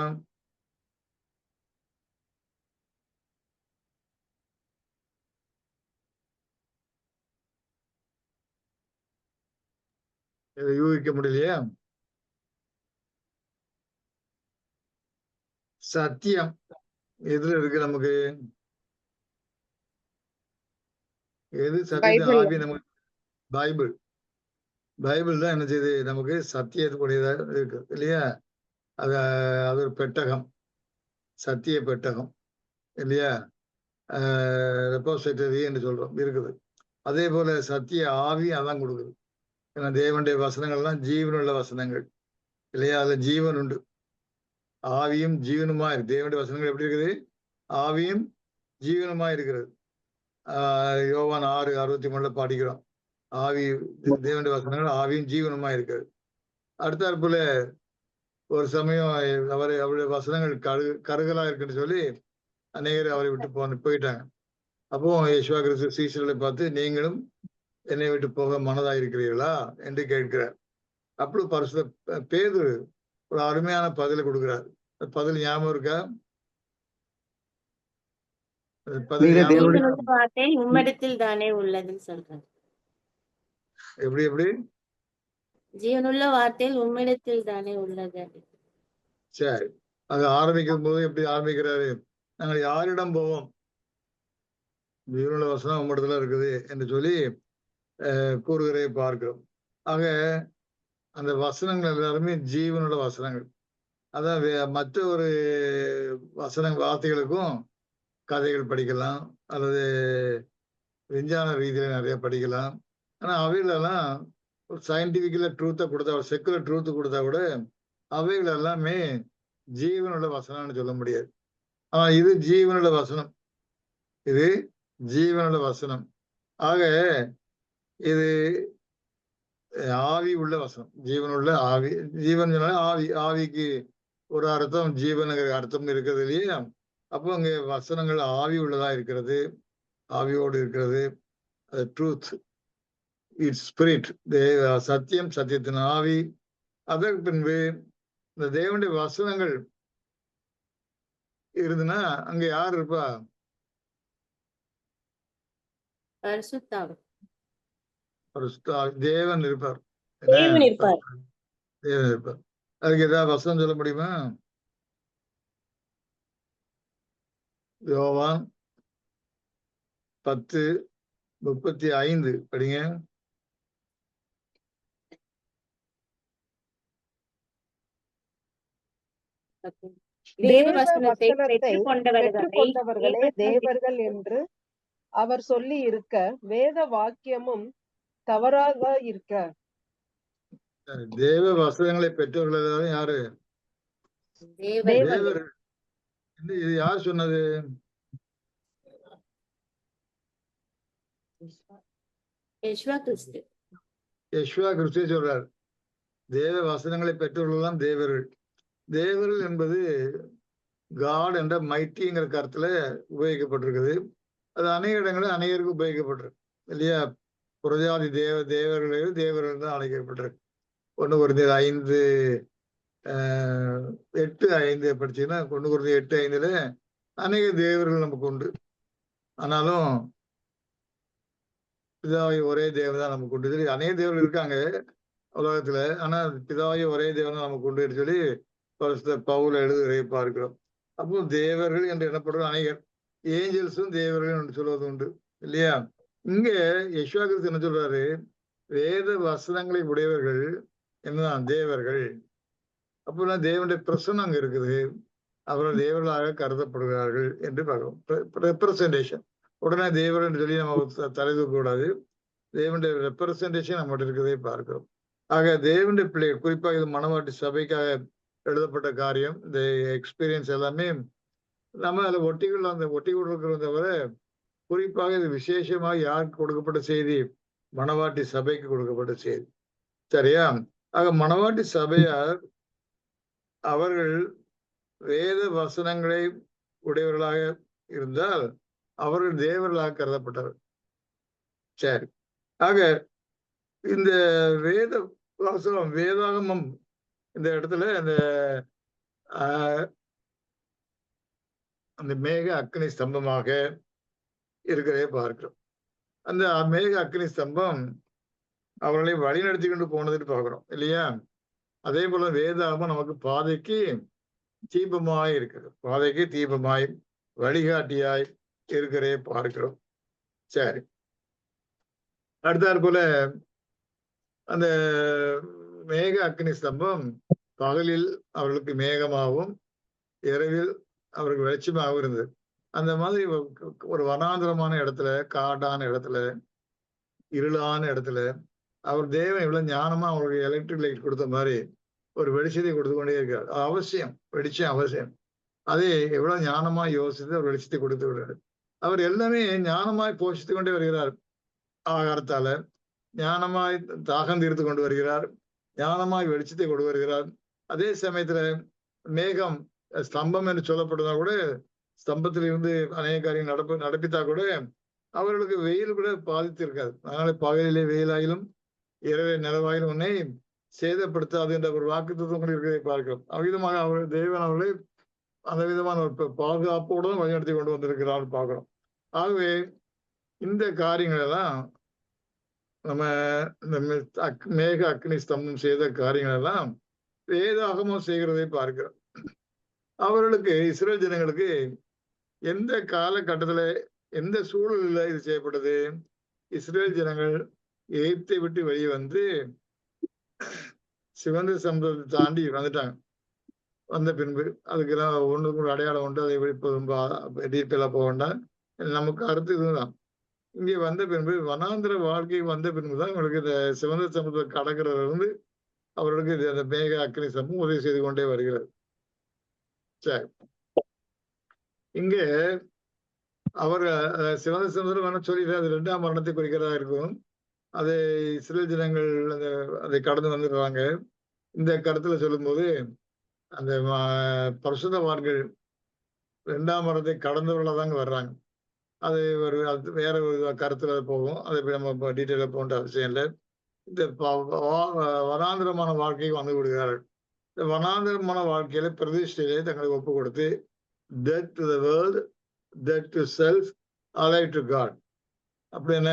யூகிக்க முடியலையா? சத்தியம் எதுல இருக்கு நமக்கு? எது சத்தியத்தின் ஆவி? நமக்கு பைபிள். பைபிள் தான் என்ன செய்யுது? நமக்கு சத்தியத்துக்குரியதாக இருக்கு இல்லையா? அது ஒரு பெட்டகம், சத்திய பெட்டகம் இல்லையா? ரெப்போசிட்டரி என்று சொல்றோம், இருக்குது. அதே போல சத்திய ஆவி அதான் கொடுக்குது. ஏன்னா தேவனுடைய வசனங்கள்லாம் ஜீவனுள்ள வசனங்கள் இல்லையா? அதுல ஜீவன் உண்டு, ஆவியும் ஜீவனுமா இருக்கு. தேவனுடைய வசனங்கள் எப்படி இருக்குது? ஆவியும் ஜீவனுமா இருக்கிறது. யோவான் 6:63 பாடிக்கிறோம். ஆவி, தேவனுடைய வசனங்கள் ஆவியும் ஜீவனுமா இருக்கிறது. அடுத்தாற் போல ஒரு சமயம் அவருடைய வசனங்கள் கருகலா இருக்குன்னு சொல்லி அநேகர் அவரை விட்டு போயிட்டாங்க. அப்போ யேசுவா கிறிஸ்து சீஷர்களை பார்த்து, நீங்களும் என்னை விட்டு போக மனதாக இருக்கிறீர்களா என்று கேட்கிறார். அப்படி பரிசுத்த பேதுரு ஒரு அருமையான பதிலை கொடுக்கிறார். பதில் ஞாபகம் இருக்கா? வார்த்தை உம்மிடத்தில் தானே உள்ளதுன்னு சொல்றாங்க. எப்படி ஜீவனுள்ள வார்த்தையில் உம்மிடத்தில் தானே உள்ளது. சரி, அது ஆரம்பிக்கும் போது எப்படி ஆரம்பிக்கிறாரு? நாங்கள் யாரிடம் போவோம்? ஜீவனுள்ள வசனம் உம்மிடத்துல இருக்குது என்று சொல்லி கூறுகிறதை பார்க்கிறோம். ஆக அந்த வசனங்கள் எல்லாருமே ஜீவனுள்ள வசனங்கள். அதான் மற்ற ஒரு வார்த்தைகளுக்கும் கதைகள் படிக்கலாம், அல்லது விஞ்ஞான ரீதியில நிறைய படிக்கலாம். ஆனா அவைகளெல்லாம் ஒரு சயின்டிபிக்கல ட்ரூத்தை கொடுத்தா, ஒரு செக்குலர் ட்ரூத்து கொடுத்தா கூட அவைகள் எல்லாமே ஜீவனுள்ள வசனம்னு சொல்ல முடியாது. ஆனா இது ஜீவனுள்ள வசனம், இது ஜீவனுள்ள வசனம். ஆக இது ஆவி உள்ள வசனம், ஜீவனுள்ள ஆவி. ஜீவன் ஆவி, ஆவிக்கு ஒரு அர்த்தம், ஜீவனுங்கிற அர்த்தம் இருக்கிறது இல்லையா? அப்போ அங்கே வசனங்கள் ஆவி உள்ளதா இருக்கிறது, ஆவியோடு இருக்கிறது. அது ட்ரூத், இட்ஸ் ஸ்பிரிட், சத்தியம், சத்தியத்தின் ஆவி. அதற்கு பின்பு இந்த தேவனுடைய வசனங்கள் இருந்துன்னா அங்க யார் இருப்பா? தேவன் இருப்பார். தேவன் இருப்பார். அதுக்கு ஏதாவது வசனம் சொல்ல முடியுமா? யோவான் 10:35 படிங்க. தேவ தேவ வசனத்தை வசனத்தை பெற்றுக்கொண்டவர்களை பெற்றுக்கொண்டவர்களே தேவர்கள் தேவர்கள் என்று அவர் சொல்லி இருக்க வேத வாக்கியமும் தவறாக இருக்க. தேவ வசனங்களை பெற்றவர்கள் யாரு? தேவர்கள் தேவர். இது யார் சொன்னது? யெஷுவா கிறிஸ்து. யெஷுவா கிறிஸ்துவே சொல்றார், தேவ வசனங்களை பெற்றவர்கள் தேவர்கள். தேவர்கள் என்பது காட் என்ற மைட்டிங்கிற கருத்துல உபயோகிக்கப்பட்டிருக்குது. அது அநேக இடங்களில் அநேகருக்கு உபயோகிக்கப்பட்டிருக்கு இல்லையா? புரஜாதி தேவர்கள் தான் அழைக்கப்பட்டிருக்கு. 1 கொரிந்தியர் 5:8-5 படிச்சீங்கன்னா 1 கொரிந்தியர் 8:5 அநேக தேவர்கள் நமக்கு உண்டு. ஆனாலும் பிதாவை ஒரே தேவன் தான் நமக்கு உண்டு. சரி, அநேக தேவர்கள் இருக்காங்க உலகத்துல. ஆனா பிதாவை ஒரே தேவன் தான் நமக்கு உண்டு சொல்லி பரிசுத்தர் பவுல் எழுதுவதை பார்க்கிறோம். அப்போ தேவர்கள் என்று எண்ணப்படுற அநேகர், ஏஞ்சல்ஸும் தேவர்கள் என்று சொல்வது உண்டு இல்லையா? இங்க யெஷுவா கிறிஸ்து என்ன சொல்றாரு? வேத வசனங்களை உடையவர்கள் என்னதான் தேவர்கள். அப்போ தேவனுடைய பிரசன்னம் அங்க இருக்குது. அவர்கள் தேவர்களாக கருதப்படுகிறார்கள் என்று பார்க்கிறோம். ரெப்ரசன்டேஷன். உடனே தேவர் என்று சொல்லி நம்ம தலைதூக்க கூடாது. தேவனுடைய ரெப்ரசன்டேஷன் நம்மகிட்ட இருக்கிறதை பார்க்கிறோம். ஆக தேவனுடைய பிள்ளைகள், குறிப்பாக இது மணவாட்டி சபைக்காக எழுதப்பட்ட காரியம், இந்த எக்ஸ்பீரியன்ஸ் எல்லாமே நம்ம அதில் ஒட்டி கொண்டிருக்கிறத தவிர, குறிப்பாக இது விசேஷமாக யாருக்கு கொடுக்கப்பட்ட செய்தி? மணவாட்டி சபைக்கு கொடுக்கப்பட்ட செய்தி. சரியா? ஆக மணவாட்டி சபையார் அவர்கள் வேத வசனங்களை உடையவர்களாக இருந்தால் அவர்கள் தேவர்களாக கருதப்பட்டவர். சரி, ஆக இந்த வேத வசனம், வேதாகமம் இந்த இடத்துல அந்த மேக அக்னி ஸ்தம்பமாக இருக்கிறதே பார்க்கிறோம். அந்த மேக அக்னி ஸ்தம்பம் அவர்களை வழிநடத்தி கொண்டு போனதுன்னு பார்க்கிறோம் இல்லையா? அதே போல வேதாகமம் நமக்கு பாதைக்கு தீபமாய் இருக்கிறது. பாதைக்கு தீபமாய் வழிகாட்டியாய் இருக்கிறதே பார்க்கிறோம். சரி, அடுத்தாற் போல அந்த மேக அக்னி ஸ்தம்பம் பகலில் அவர்களுக்கு மேகமாகவும் இரவில் அவருக்கு வெளிச்சமாகவும் இருந்தது. அந்த மாதிரி ஒரு வனாந்திரமான இடத்துல, காடான இடத்துல, இருளான இடத்துல அவர் தேவன் எவ்வளவு ஞானமா அவருக்கு எலக்ட்ரிக் லைட் கொடுத்த மாதிரி ஒரு வெளிச்சத்தை கொடுத்து கொண்டே இருக்கார். அவசியம், வெளிச்சம் அவசியம். அதை எவ்வளவு ஞானமா யோசித்து அவர் வெளிச்சத்தை கொடுத்து விடுறாரு. அவர் எல்லாமே ஞானமாய் போஷித்து கொண்டே வருகிறார். ஆகாரத்தால ஞானமாய் தாகம் தீர்த்து கொண்டு வருகிறார், ஞானமாய் வெளிச்சத்தை கொண்டு வருகிறார். அதே சமயத்துல மேகம் ஸ்தம்பம் என்று சொல்லப்படுறதா கூட, ஸ்தம்பத்தில் இருந்து அநேக காரியம் நடப்பித்தா கூட அவர்களுக்கு வெயில் கூட பாதித்து இருக்காது. அதனால பகலிலே வெயிலாயிலும் இரவே நிலவாயிலும் உன்னை சேதப்படுத்தாது என்ற ஒரு வாக்குத்தத்தம் கூட இருக்கிறதை பார்க்கிறோம். அவ்விதமாக அவர்கள் தேவன் அவர்களை அந்த விதமான ஒரு பாதுகாப்போடு தான் வழிநடத்தி கொண்டு வந்திருக்கிறார் பார்க்கிறோம். ஆகவே இந்த காரியங்கள் எல்லாம் நம்ம இந்த மேக அக்னி ஸ்தம்பம் செய்த காரியங்கள் எல்லாம் வேதாகமம் செய்கிறதை பார்க்கிறோம். அவர்களுக்கு, இஸ்ரேல் ஜனங்களுக்கு எந்த காலகட்டத்துல எந்த சூழலில் இது செய்யப்பட்டது? இஸ்ரேல் ஜனங்கள் எகிப்தை விட்டு வெளியே வந்து சிவந்த சமுதிரத்தை தாண்டி வந்துட்டாங்க. வந்த பின்பு அதுக்கெல்லாம் ஒன்றுக்கு ஒரு அடையாளம் உண்டு. அதை ரொம்ப டீட்டெயிலாக போக வேண்டாம். நமக்கு அடுத்து இதுதான். இங்கே வந்த பின்பு வனாந்திர வாழ்க்கை வந்த பின்புதான் இவங்களுக்கு இந்த சிவந்த சமுதிரம் கடற்கரையில இருந்து அவர்களுக்கு அந்த மேக அக்னி சம்பவம் உதவி செய்து கொண்டே வருகிறது. சரி, இங்க அவர் சிவந்த சமுதிரம் வேணா சொல்லிட்டு அது 2ஆம் மரணத்தை குறிக்கிறதா இருக்கும். அதை இஸ்ரேல் ஜனங்கள் அதை கடந்து வந்துடுறாங்க. இந்த கருத்துல சொல்லும்போது அந்த பரிசுத்தவான்கள் 2ஆம் மரணத்தை கடந்தவர்களாக தாங்க வர்றாங்க. அது ஒரு வேற ஒரு கருத்துல போகும். அதை நம்ம டீட்டெயிலாக போன்ற அவசியம் இல்லை. இந்த வனாந்திரமான வாழ்க்கைக்கு வந்து விடுகிறார்கள். இந்த வனாந்திரமான வாழ்க்கையில பிரதிஷ்டையிலே தங்களை ஒப்பு கொடுத்து death to the world, death to self, alive to God. அப்படி என்ன,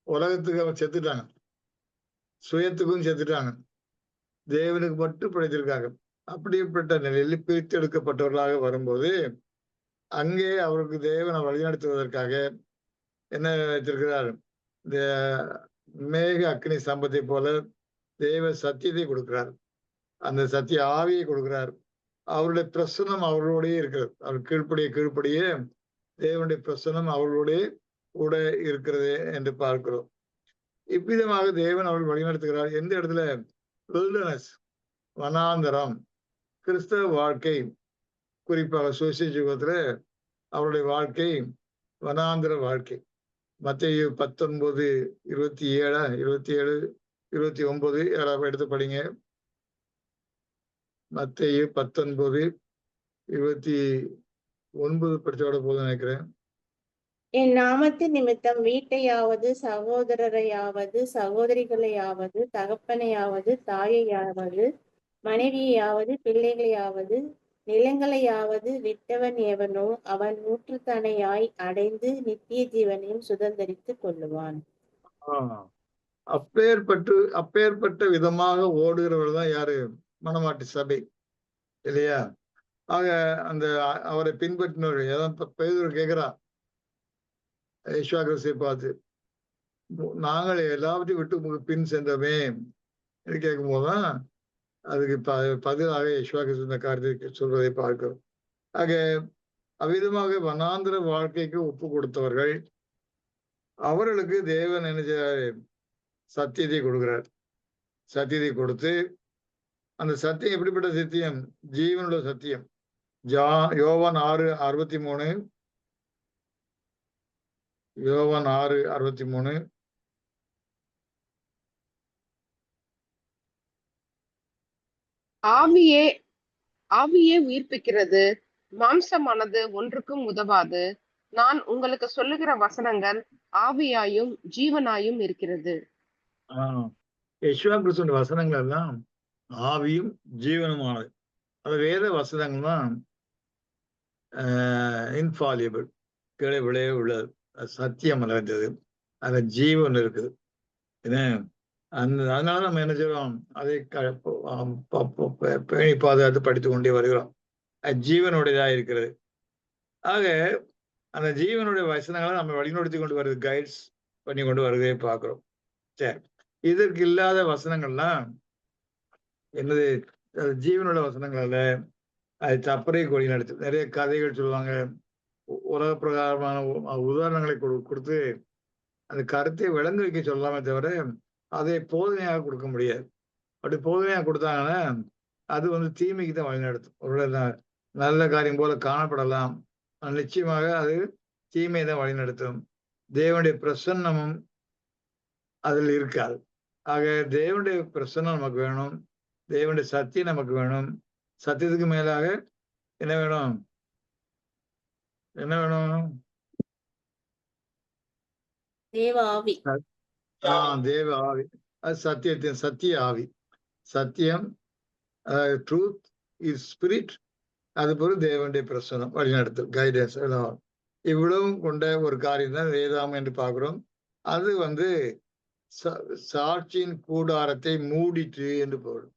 உலகத்துக்கு அவங்க செத்துட்டாங்க, சுயத்துக்கும் செத்துட்டாங்க, தேவனுக்கு மட்டும் படைத்திருக்காங்க. அப்படிப்பட்ட நிலையில் பிரித்து எடுக்கப்பட்டவர்களாக வரும்போது அங்கே அவருக்கு தேவனை வழிநடத்துவதற்காக என்ன வைத்திருக்கிறார்? இந்த மேக அக்னி சம்பத்தை போல தேவ சத்தியத்தை கொடுக்கிறார், அந்த சத்திய ஆவியை கொடுக்கிறார். அவருடைய பிரசன்னம் அவர்களோடயே இருக்கிறது. அவர் கீழ்ப்படிய தேவனுடைய பிரசன்னம் அவர்களோடே கூட இருக்கிறது என்று பார்க்கிறோம். இவ்விதமாக தேவன் அவர்கள் வழிநடத்துகிறார். எந்த இடத்துல? வில்டர்னஸ், வனாந்தரம். கிறிஸ்தவ வாழ்க்கை, குறிப்பாக சுவிசேஷ யுகத்துல அவருடைய வாழ்க்கை வனாந்தர வாழ்க்கை. மத்தேயு 19:27, 29 யாராவது எடுத்து படிங்க. மத்தேயு 19:29 படிச்சோட போதும் நினைக்கிறேன். என் நாமத்தின் நிமித்தம் வீட்டையாவது, சகோதரரையாவது, சகோதரிகளையாவது, தகப்பனையாவது, தாயையாவது, மனைவியையாவது, பிள்ளைகளையாவது, நிலங்களையாவது விட்டவன் எவனோ அவன் நூற்றுத்தனையாய் அடைந்து நித்திய ஜீவனையும் சுதந்தரித்துக் கொள்ளுவான். அப்பேற்பட்ட விதமாக ஓடுகிறவர் தான் யாரு? மணவாட்டி சபை, இல்லையா? ஆக அந்த அவரை பின்பற்றினவர்கள் ஏதாவது பேதுரு கேட்கிறா யேசுவா கிறிஸ்துவை பார்த்து, நாங்கள் எல்லாவற்றையும் விட்டு உங்களுக்கு பின் சென்றோமே என்று கேட்கும் போதுதான் அதுக்கு பதிலாக யேசுவா கிறிஸ்து இந்த காரியத்தை சொல்வதை பார்க்கிறோம். ஆக அவ்விதமாக வனாந்திர வாழ்க்கைக்கு ஒப்பு கொடுத்தவர்கள், அவர்களுக்கு தேவன் என்ன செய்றாரு? சத்தியத்தை கொடுக்கிறார். சத்தியத்தை கொடுத்து, அந்த சத்தியம் எப்படிப்பட்ட சத்தியம்? ஜீவனுள்ள சத்தியம். யோவான் 6:63, யோவான் 6:63. ஆவியே உயிர்ப்பிக்கிறது, மாம்சமானது ஒன்றுக்கும் உதவாது. நான் உங்களுக்கு சொல்லுகிற வசனங்கள் ஆவியாயும் ஜீவனாயும் இருக்கிறது. யேசுவா கிறிஸ்துவின் வசனங்கள் எல்லாம் ஆவியும் ஜீவனுமானது. அது வேத வசனங்கள் தான் இன்ஃபாலியபிள், விளைய உள்ளது, சத்தியம் நிறைந்தது, அந்த ஜீவன் இருக்குது. அதனால நம்ம என்ன செய்யறோம்? அதை பேணி பாதுகாத்து படித்து கொண்டே வருகிறோம். ஜீவனுடையதா இருக்கிறது. ஆக அந்த ஜீவனுடைய வசனங்களை நம்ம வழிநடத்தி கொண்டு வருது, கைட்ஸ் பண்ணி கொண்டு வருவதை பார்க்கிறோம். சரி, இதற்கு இல்லாத வசனங்கள்லாம் என்னது? ஜீவனுடைய வசனங்கள்ல அது தப்பறை வழி நடத்து. நிறைய கதைகள் சொல்லுவாங்க, உலக பிரகாரமான உதாரணங்களை கொடுத்து அந்த கருத்தை விளங்க வைக்க சொல்லலாமே தவிர அதை போதனையாக கொடுக்க முடியாது. அப்படி போதனையாக கொடுத்தாங்கன்னா அது தீமைக்கு தான் வழிநடத்தும். ஒரு நல்ல காரியம் போல காணப்படலாம், நிச்சயமாக அது தீமையை தான் வழிநடத்தும். தேவனுடைய பிரசன்னமும் அதில் இருக்காது. ஆக தேவனுடைய பிரசன்னம் நமக்கு வேணும், தேவனுடைய சத்தியம் நமக்கு வேணும். சத்தியத்துக்கு மேலாக என்ன வேணும்? தேவ ஆவி. தேவ ஆவி, அது சத்திய ஆவி. சத்தியம், ட்ரூத் இஸ் ஸ்பிரிட். அது பொருள் தேவனுடைய பிரசனம், வழிநடத்தல், கைடன்ஸ் எல்லாம் இவ்வளவும் கொண்ட ஒரு காரியம் தான் வேதாகம் என்று பார்க்கிறோம். அது சாட்சியின் கூடாரத்தை மூடிற்று என்று பொருள்.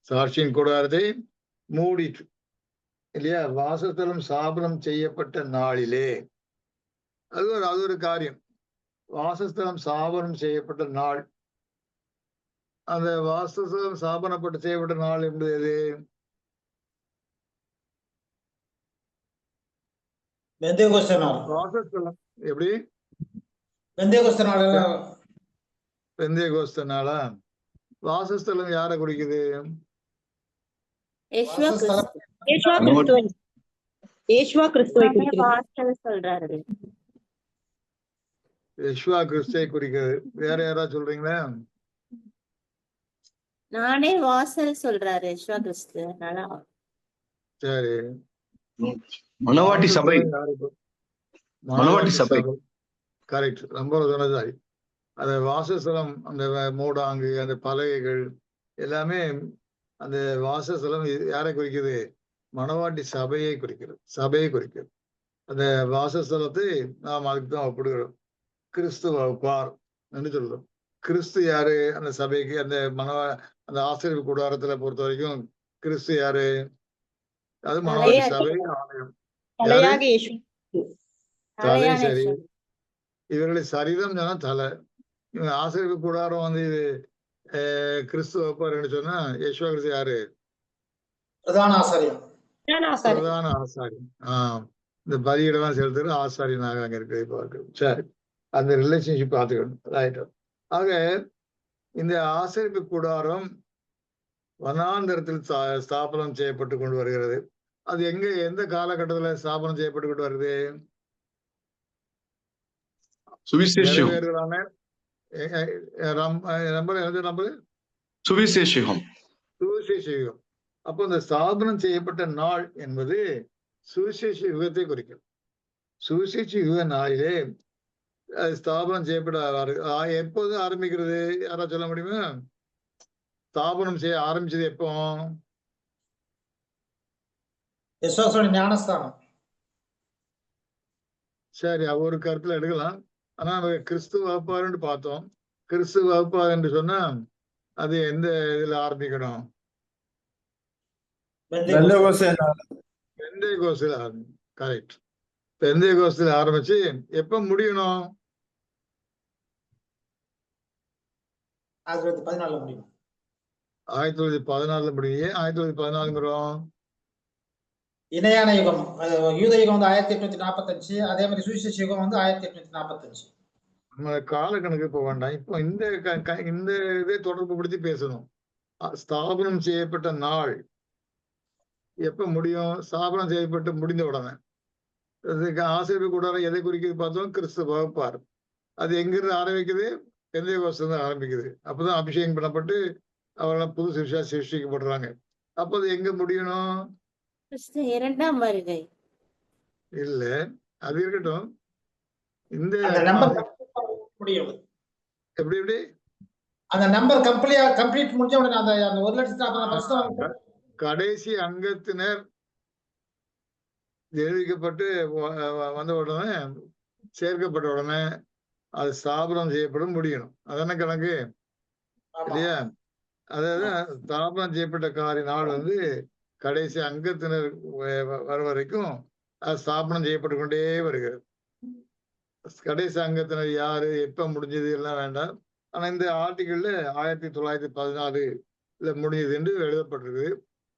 சாட்சியின் கூடாரத்தை மூடிற்று, இல்லையா? வாசஸ்தலம் ஸ்தாபனம் செய்யப்பட்ட நாளிலே, அது ஒரு காரியம். வாசஸ்தலம் ஸ்தாபனம் செய்யப்பட்ட நாள், அந்த வாசஸ்தலம் செய்யப்பட்ட நாள் என்பது எது? வாசஸ்தலம் எப்படி? பெந்தேகோஸ்தே நாளா? வாசஸ்தலம் யாரை குறிக்குது? யேசுவா கிறிஸ்துவை குறிக்கிறது. வேற யாராவது சொல்றீங்களா? நானே வாசல் சொல்றாரு யேசுவா கிறிஸ்து. சரி, மணவாட்டி சபை. கரெக்ட், ரொம்ப சொன்னதாய். அந்த வாசஸ்தலம், அந்த மூடாங்கு, அந்த பலகைகள் எல்லாமே அந்த வாசஸ்தலம் யாரை குறிக்குது? மணவாட்டி சபையை குறிக்கிறது. அந்த வாசஸ்தலத்தை நாம் அதுக்கு தான் ஒப்பிடுகிறோம். கிறிஸ்து வகுப்பார் என்று சொல்றோம். கிறிஸ்து யாரு? அந்த சபைக்கு, அந்த ஆசிரியர் கூடாரத்துல பொறுத்த வரைக்கும் கிறிஸ்து யாரு? அது மணவாட்டி சபை ஆலயம். தலை, சரி. இவர்களை சரிதம் சொன்னா தலை. இவங்க ஆசிரியர் கூடாரம் இது கிறிஸ்து வகுப்பார் சொன்னா யேசுவா கிறிஸ்து யாரு? பிரதான ஆசாரியம். பிரதான ஆசாரி. இந்த பலியிடலாம் செலுத்துறது ஆசாரியனாக அங்க இருக்கிறதை பார்க்கிறோம். சரி, அந்த ரிலேஷன்ஷிப் பார்த்துக்கணும். ரைட். ஆக இந்த ஆசரிப்பு கூடாரம் வனாந்தரத்தில் ஸ்தாபனம் செய்யப்பட்டு கொண்டு வருகிறது. அது எந்த காலகட்டத்துல ஸ்தாபனம் செய்யப்பட்டு கொண்டு வருது? சுவிசேஷம். நிறைவேறுகளான நம்பர் சுவிசேஷம். சுவிசேஷ யுகம். அப்போ இந்த ஸ்தாபனம் செய்யப்பட்ட நாள் என்பது சுவிசேஷ யுகத்தை குறிக்கும். சுவிசேஷ யுக நாளிலே ஸ்தாபனம் செய்யப்பட எப்போது ஆரம்பிக்கிறது? யாராவது சொல்ல முடியுமா? ஸ்தாபனம் செய்ய ஆரம்பிச்சது எப்போ? ஞானஸ்தானம். சரி, ஒரு கருத்துல எடுக்கலாம். ஆனா நம்ம கிறிஸ்து வகுப்பாருன்னு பார்த்தோம். கிறிஸ்து வகுப்பார் என்று சொன்னா அது எந்த இதுல ஆரம்பிக்கணும்? பெந்தேகோஸ்துல ஆரம்பிக்கும். கரெக்ட். பெந்தேகோஸ்துல ஆரம்பிச்சு எப்ப முடியணும்? 1914 முடியும். 1914 முடியும். 1914 இணையான யுகம். யூத யுகம் வந்து 1845, அதே மாதிரி சுவிசேஷ யுகம் வந்து 1845. நம்ம கால கணக்கு போக வேண்டாம். இப்போ இந்த இதை தொடர்பு படுத்தி பேசணும். ஸ்தாபனம் செய்யப்பட்ட நாள் எப்ப முடியும்? ஸ்தாபனம் செய்யப்பட்டு முடிந்த உடனே. ஆசிரியப்பு கூடாரம் எதை குறிக்கிறது பார்த்தோம்? கிறிஸ்து வகுப்பார். அது எங்கிருந்து ஆரம்பிக்குது? பெந்தேகோஸ்துல ஆரம்பிக்குது. அப்பதான் அபிஷேகம் பண்ணப்பட்டு அவரெல்லாம் புது சிருஷ்டியா சிருஷ்டிக்கப்படுறாங்க. அப்ப அது எங்க முடியணும்? இரண்டாம் வருகை இல்ல, அது இருக்கட்டும். இந்த முடியும். எப்படி எப்படி அந்த நம்பர் கம்ப்ளீட் முடிஞ்ச உடனே அந்த 1,40,000 கடைசி அங்கத்தினர் தெரிவிக்கப்பட்டு வந்த உடனே சேர்க்கப்பட்ட உடனே அது ஸ்தாபனம் செய்யப்படும் முடியணும். அதான கணக்கு இல்லையா? அதாவது ஸ்தாபனம் செய்யப்பட்ட காரிய நாள் வந்து கடைசி அங்கத்தினர் வர வரைக்கும் அது ஸ்தாபனம் செய்யப்பட்டு கொண்டே வருகிறது. கடைசி அங்கத்தினர் யாரு, எப்ப முடிஞ்சது எல்லாம் வேண்டாம். ஆனா இந்த ஆர்டிகிள்ல 1914 முடிஞ்சது என்று எழுதப்பட்டிருக்கு.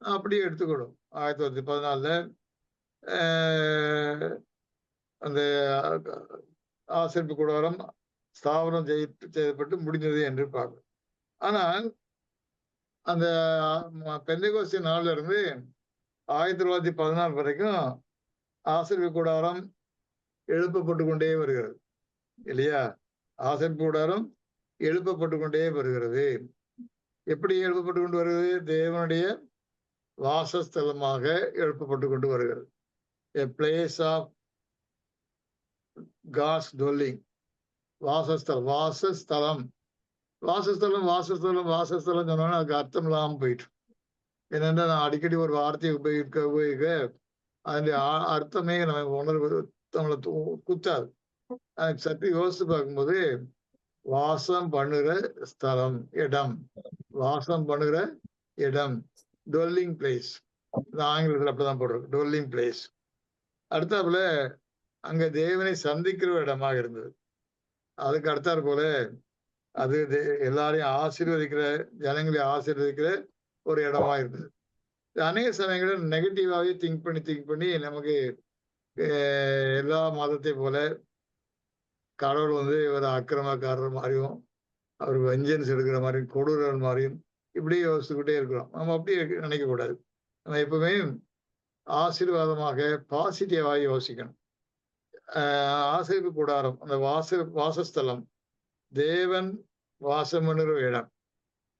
அப்படியே எடுத்துக்கணும். 1914 அந்த ஆசிரியப்பு கூடாரம் ஸ்தாபனம் செய்யப்பட்டு முடிந்தது என்று பார்க்கணும். ஆனால் அந்த பெந்தேகோஸ்து நாள்ல இருந்து 1914 வரைக்கும் ஆசிரியப்பு கூடாரம் எழுப்பப்பட்டு கொண்டே வருகிறது இல்லையா? ஆசிரியப்பு கூடாரம் எழுப்பப்பட்டு கொண்டே வருகிறது. எப்படி எழுப்பப்பட்டு கொண்டு வருகிறது? தேவனுடைய வாசஸ்தலமாக எழுப்பப்பட்டு கொண்டு வருகிறது. A place of God's dwelling. வாசஸ்தலம். சொன்னா அதுக்கு அர்த்தம் இல்லாம போயிட்டு. என்னன்னா நான் அடிக்கடி ஒரு வார்த்தையை உபயோகிக்க அதனுடைய அர்த்தமே நம்ம உணர்வு நம்மளை குத்தாது. எனக்கு சற்று யோசித்து பார்க்கும்போது வாசம் பண்ணுகிற ஸ்தலம், இடம். வாசம் பண்ணுகிற இடம், டுவெல்லிங் பிளேஸ். ஆங்கிலத்தில் அப்படிதான் போடுறோம், டுவெல்லிங் பிளேஸ். அடுத்தாப்புல அங்க தேவனை சந்திக்கிற இடமாக இருந்தது. அதுக்கு அடுத்தாற் போல அது எல்லாரையும் ஆசீர்வதிக்கிற, ஜனங்களை ஆசீர்வதிக்கிற ஒரு இடமா இருந்தது. அநேக சமயங்களில் நெகட்டிவாவே திங்க் பண்ணி நமக்கு எல்லா மதத்தை போல கடவுள் வந்து ஒரு அக்கிரமக்காரர் மாதிரியும், அவர் வெஞ்சன்ஸ் எடுக்கிற மாதிரியும், கொடூரர் மாதிரியும் இப்படியே யோசிச்சுக்கிட்டே இருக்கிறோம். நம்ம அப்படியே நினைக்க கூடாது. நம்ம எப்பவுமே ஆசீர்வாதமாக பாசிட்டிவாக யோசிக்கணும். ஆசீர்வு கூடாரம், அந்த வாசஸ்தலம், தேவன் வாசம் பண்ணுகிற இடம்.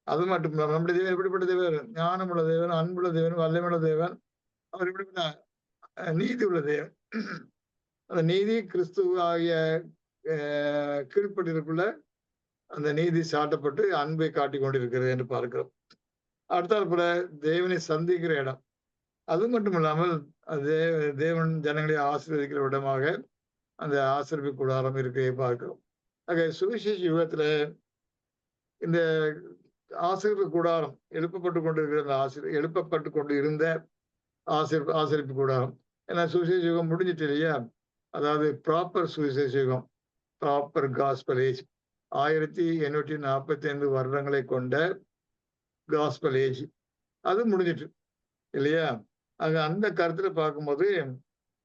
அது மட்டும் இல்ல, நம்முடைய தேவன் எப்படிப்பட்ட தேவன்? ஞானமுள்ள தேவன், அன்புள்ள தேவன், வல்லமையுள்ள தேவன். அவர் எப்படிப்பட்ட நீதி உள்ள தேவன். அந்த நீதி கிறிஸ்துவ ஆகிய கீழ்ப்பட்டிருக்குள்ள அந்த நீதி சாட்டப்பட்டு அன்பை காட்டிக் கொண்டிருக்கிறது என்று பார்க்கிறோம். அடுத்தாற்போல தேவனை சந்திக்கிற இடம். அது மட்டும் இல்லாமல் தேவன் ஜனங்களை ஆசீர்வதிக்கிற இடமாக அந்த ஆசீர்வாத கூடாரம் இருக்கையை பார்க்கிறோம். ஆக சுவிசேஷ யுகத்துல இந்த ஆசீர்வாத கூடாரம் எழுப்பப்பட்டு கொண்டிருக்கிற அந்த எழுப்பப்பட்டு கொண்டு இருந்த ஆசீர்வாத கூடாரம். ஏன்னா சுவிசேஷ யுகம் முடிஞ்சிட்டு இல்லையா? அதாவது ப்ராப்பர் சுவிசேஷ யுகம், ப்ராப்பர் காஸ்பல் ஏஜ், 1845 வருடங்களை கொண்ட காஸ்பல் ஏஜ் அது முடிஞ்சிட்டு இல்லையா? ஆக அந்த கருத்துல பார்க்கும்போது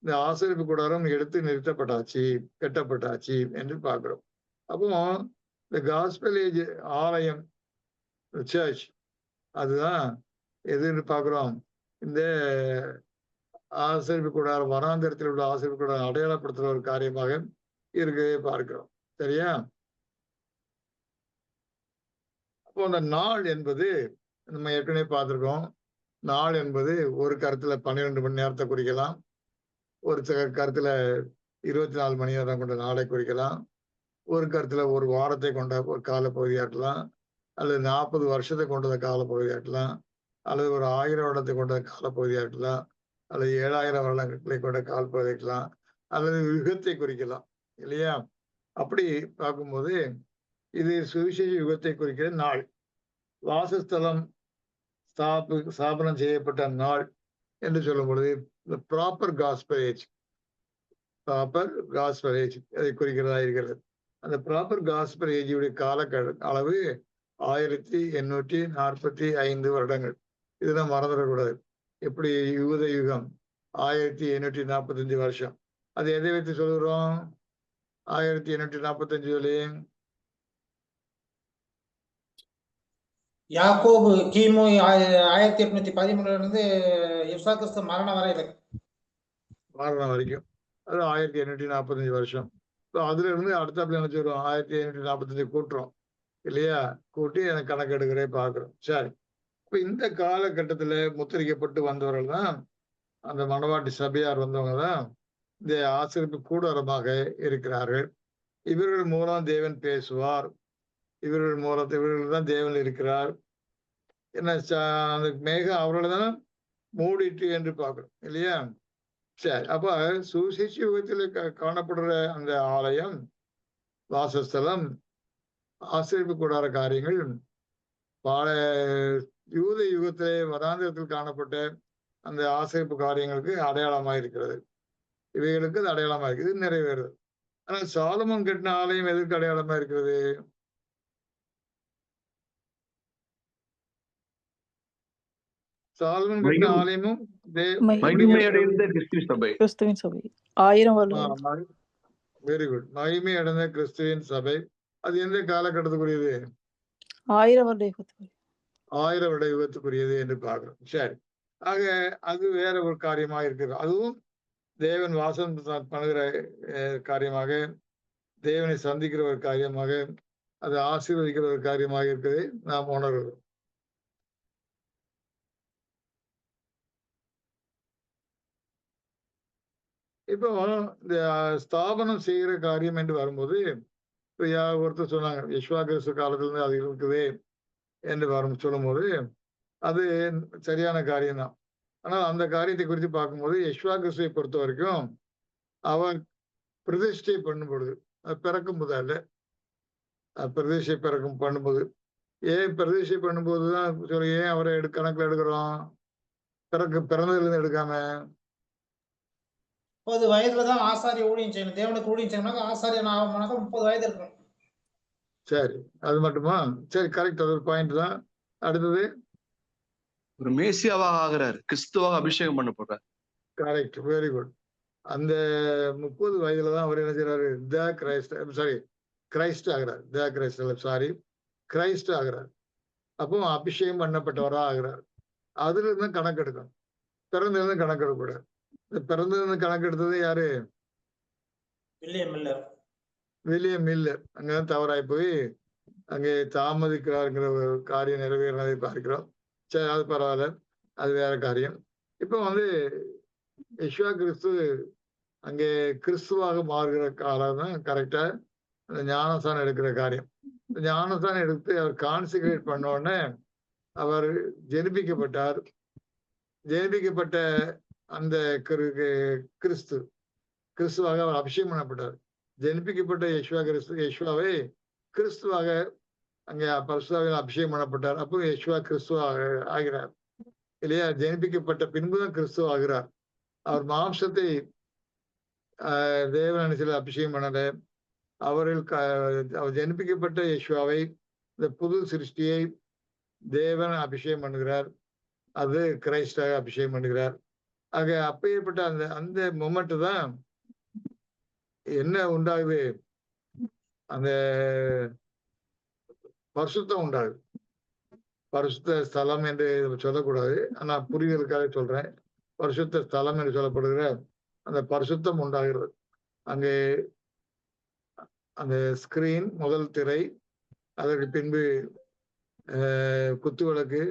இந்த ஆசரிப்பு கூடாரம் எடுத்து நிறுத்தப்பட்டாச்சு, கட்டப்பட்டாச்சு என்று பார்க்கிறோம். அப்போ இந்த காஸ்பல் ஏஜ் ஆலயம், சர்ச், அதுதான் எதுன்னு பார்க்கிறோம். இந்த ஆசரிப்பு கூடாரம், வனாந்தரத்தில் உள்ள ஆசரிப்பு கூடாரம் அடையாளப்படுத்துகிற ஒரு காரியமாக இருக்கவே பார்க்கிறோம். சரியா? அப்போ அந்த நாள் என்பது நம்ம ஏற்கனவே பார்த்திருக்கோம். நாள் என்பது ஒரு கருத்துல 12 மணி நேரத்தை குறிக்கலாம், ஒரு கருத்துல 24 மணி நேரம் கொண்ட நாளை குறிக்கலாம், ஒரு கருத்துல ஒரு வாரத்தை கொண்ட ஒரு காலப்பகுதியாக்கலாம், அல்லது 40 வருஷத்தை கொண்ட காலப்பகுதியாக்கலாம், அல்லது ஒரு 1000 வருடத்தை கொண்ட காலப்பகுதியாக்கலாம், அல்லது 7000 வருடங்களை கொண்ட காலப்பகுதியாக்கலாம், அல்லது யுகத்தை குறிக்கலாம் இல்லையா? அப்படி பார்க்கும்போது இது சுவிசேஷ யுகத்தை குறிக்கிற நாள். வாசஸ்தலம் ஸ்தாபனம் செய்யப்பட்ட நாள் என்று சொல்லும் பொழுது proper gospel age, proper gospel age அதை குறிக்கிறதா இருக்கிறது. அந்த ப்ராப்பர் காஸ்பல் ஏஜுடைய கால அளவு 1845 வருடங்கள். இதுதான் மறந்துடக்கூடாது. எப்படி யூத யுகம் 1845 வருஷம். அது எதை வைத்து சொல்கிறோம்? 1845 யாக்கோபு கிமு 1813 இருந்து இயேசு கிறிஸ்து மரணம் வரைக்கும் அது 1845 வருஷம். அதுல இருந்து அடுத்தாப்புல என்ன சொல்றோம்? 1845 கூட்டுறோம் இல்லையா? கூட்டி எனக்கு கணக்கு எடுக்கிறே பார்க்கிறோம். சரி, இப்ப இந்த காலகட்டத்துல முத்திரிக்கப்பட்டு வந்தவர்கள் தான் அந்த மணவாட்டி சபையார் வந்தவங்க தான் இந்த ஆசிரியப்பு கூடாரமாக இருக்கிறார்கள். இவர்கள் மூலம் தேவன் பேசுவார், இவர்கள் தான் தேவன் இருக்கிறார். என்ன அந்த மேகம் அவர்களை தான் மூடிட்டு என்று பார்க்கிறோம் இல்லையா? சரி, அப்ப சுவிசேஷ யுகத்தில் காணப்படுற அந்த ஆலயம், வாசஸ்தலம், ஆசிரியப்பு கூடார காரியங்கள் பல யூத யுகத்திலே வனாந்திரத்தில் காணப்பட்ட அந்த ஆசிரியப்பு காரியங்களுக்கு அடையாளமாக இருக்கிறது. இவைகளுக்கு அது அடையாளமாக இருக்குது, இது நிறைவேறுது. ஆனா சாலமோன் கட்டின ஆலயம் எதற்கு அடையாளமா இருக்கிறது? சாலமோன் கட்டின ஆலயமும் மகிமையடைந்த கிறிஸ்துவின் சபை. கிறிஸ்துவின் சபை 1000 வருடம். Very good. மகிமை அடைந்த கிறிஸ்துவின் சபை. அது எந்த காலகட்டத்துக்குரியது? 1000 வருட யுகத்துக்குரியது. 1000 வருட யுகத்துக்குரியது என்று பார்க்கிறோம். சரி, ஆக அது வேற ஒரு காரியமாக இருக்கிறது. அதுவும் தேவன் வாசம் பண்ணுகிற காரியமாக, தேவனை சந்திக்கிற ஒரு காரியமாக, அது ஆசீர்வதிக்கிற ஒரு காரியமாக இருக்கிறதை நாம் உணர்கிறோம். இப்போ இந்த ஸ்தாபனம் செய்கிற காரியம் என்று வரும்போது, இப்போ ஒருத்தர் சொன்னாங்க யெஷுவா கிறிஸ்து காலத்துல இருந்து அது இருக்குது என்று சொல்லும்போது அது சரியான காரியம்தான். ஆனால் அந்த காரியத்தை குறித்து பார்க்கும்போது யெஷுவா கிறிஸ்துவை பொறுத்த வரைக்கும் அவர் பிரதிஷ்டை பண்ணும் பொழுது, பிறக்கும் போது அல்ல, பிரதிஷ்டை பண்ணும்போது, ஏன் பிரதிஷ்டை பண்ணும்போதுதான் சொல்லி ஏன் அவரை கணக்குல எடுக்கிறோம்? பிறந்ததுல இருந்து எடுக்காம 30 வயதுலதான் ஆசாரிய ஊழியம் செய்யணும். தேவனுக்கு ஊழியம் செய்யணும்னா ஆசாரியன் ஆகணும்னாக்கா 30 வயது இருக்கணும். சரி, அது மட்டுமா? சரி, கரெக்ட், அது ஒரு பாயிண்ட் தான். அடுத்தது ஒரு மேசியாவாக ஆகிறார், கிறிஸ்துவாக அபிஷேகம் பண்ணப்படுறார். Correct, very good. அந்த 30 வயதுலதான் அவர் என்ன செய்யறாரு? கிரைஸ்ட் ஆகிறார். கிரைஸ்ட் ஆகிறார். அப்போ அபிஷேகம் பண்ணப்பட்டவரா ஆகிறார். அதுல இருந்து கணக்கு எடுக்கணும், பிறந்ததுல இருந்து கணக்கு எடுக்கக்கூடாது. இந்த பிறந்ததுல இருந்து கணக்கு எடுத்தது யாரு? William Miller. அங்கதான் தவறாய் போய் அங்கே தாமதிக்கிறாருங்கிற ஒரு காரியம் நிறைவேறினதை பார்க்கிறோம். சரி, அது பரவாயில்ல, அது வேற காரியம். இப்போ யெஷுவா கிறிஸ்து அங்கே கிறிஸ்துவாக மாறுகிற காலம் தான் கரெக்டா அந்த ஞானஸ்தானம் எடுக்கிற காரியம். ஞானஸ்தானம் எடுத்து அவர் கான்சிக்ரேட் பண்ண உடனே அவர் ஜெனிப்பிக்கப்பட்டார். ஜெனிப்பிக்கப்பட்ட அந்த கிறிஸ்துவாக அவர் அபிஷேகம் பண்ணப்பட்டார். ஜெனிப்பிக்கப்பட்ட யெஷுவாவை கிறிஸ்துவாக அங்கே பரிசுத்தாவியால் அபிஷேகம் பண்ணப்பட்டார். அப்போ யெஷுவா கிறிஸ்துவாக ஆகிறார் இல்லையா? ஜெனிப்பிக்கப்பட்ட பின்புதான் கிறிஸ்துவ ஆகிறார். அவர் மாம்சத்தை தேவனிடத்தில் அபிஷேகம் பண்ணல. அவர் ஜெனிப்பிக்கப்பட்ட யெஷுவாவை, இந்த புது சிருஷ்டியை தேவன் அபிஷேகம் பண்ணுகிறார். அது கிரைஸ்டாக அபிஷேகம் பண்ணுகிறார். ஆக அப்பேற்பட்ட அந்த அந்த மொமெண்ட் தான் என்ன உண்டாகுது, அந்த பரிசுத்தம் உண்டாகுது. பரிசுத்த ஸ்தலம் என்று சொல்லக்கூடாது, ஆனா புரிதலுக்காக சொல்றேன். பரிசுத்த ஸ்தலம் என்று சொல்லப்படுகிற அந்த பரிசுத்தம் உண்டாகிறது. அங்கே அந்த ஸ்கிரீன், முதல் திரை, அதற்கு பின்பு குத்துவிளக்கு,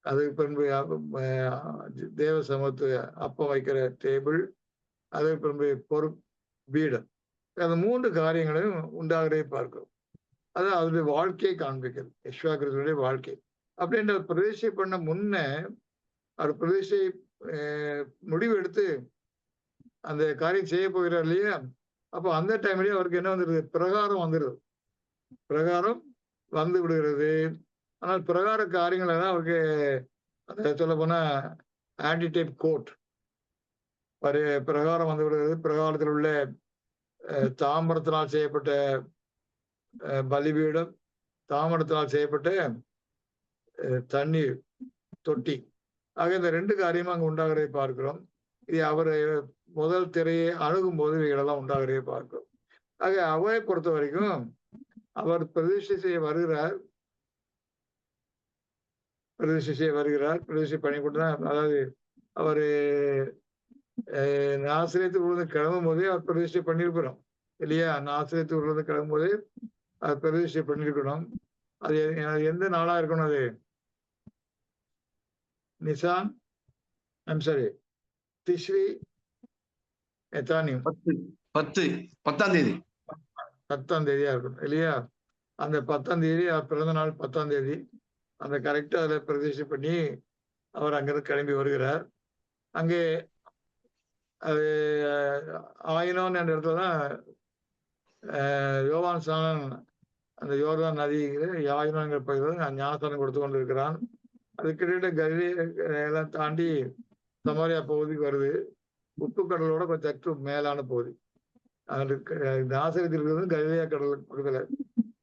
அதுக்கு பின்பு தேவ சமூகத்து அப்பம் வைக்கிற டேபிள், அதற்கு பின்பு பீடம், அந்த 3 காரியங்களையும் உண்டாகிறதை பார்க்கிறோம். அதான் அவருடைய வாழ்க்கையை காண்பிக்கிறது, யெகோவா கிறிஸ்துவினுடைய வாழ்க்கை. அப்படின்ற பிரதிஷ்டை பண்ண முன்ன அவர் பிரதிஷ்டை முடிவு எடுத்து அந்த காரியம் செய்ய போகிறார் இல்லையா? அப்போ அந்த டைம்லயே அவருக்கு என்ன வந்துடுது, பிரகாரம் வந்துடுது, பிரகாரம் வந்து விடுகிறது. ஆனால் பிரகார காரியங்கள் எல்லாம் அவருக்கு சொல்ல போனா ஆன்டிடைப் கோட் பிரகாரம் வந்து விடுகிறது. பிரகாரத்தில் உள்ள தாமிரத்தினால் செய்யப்பட்ட பலிபீடம், தாமிரத்தினால் செய்யப்பட்ட தண்ணீர் தொட்டி, ஆக இந்த 2 காரியமும் அங்கு உண்டாகிறதை பார்க்கிறோம். இது அவர் முதல் திரையை அணுகும் போது இவைகளெல்லாம் உண்டாகிறதை பார்க்கிறோம். ஆக அவரை பொறுத்த வரைக்கும் அவர் பிரதிஷ்டை செய்ய வருகிறார், பிரதிஷ்டை பண்ணி கொண்டுதான், அதாவது அவரு நாசிரியத்துக்கு கிளம்பும் போதே அவர் பிரதிஷ்டை பண்ணியிருக்கிறோம் இல்லையா? நாசிரியத்துக்கு கிளம்பும் போதே அவர் பிரதிஷ்டை பண்ணியிருக்கணும். அது எந்த நாளா இருக்கணும்? அது நிசான், திஸ்ரி எத்தானியம் 10ஆம் தேதி 10ஆம் தேதியா இருக்கணும் இல்லையா? அந்த 10ஆம் தேதி அவர் பிறந்த நாள் 10ஆம் தேதி, அந்த கரெக்டா அதுல பிரதிஷ்டை பண்ணி அவர் அங்கிருந்து கிளம்பி வருகிறார். அங்கே அது ஆயினோன் என்ற இடத்துல தான் யோவான் ஸ்நானன் அந்த யோர்தான் நதியில ஆயினோங்கிற பகுதியில் ஞானஸ்தானம் கொடுத்து கொண்டு இருக்கிறான். அது கிட்டத்தட்ட கலிலேயா எல்லாம் தாண்டி சமாரியா பகுதிக்கு வருது. உப்பு கடலோட கொஞ்சம் சற்று மேலான பகுதி. நாசரத்தில் இருக்கிறது கலிலேயா கடலுக்கு பக்கத்துல.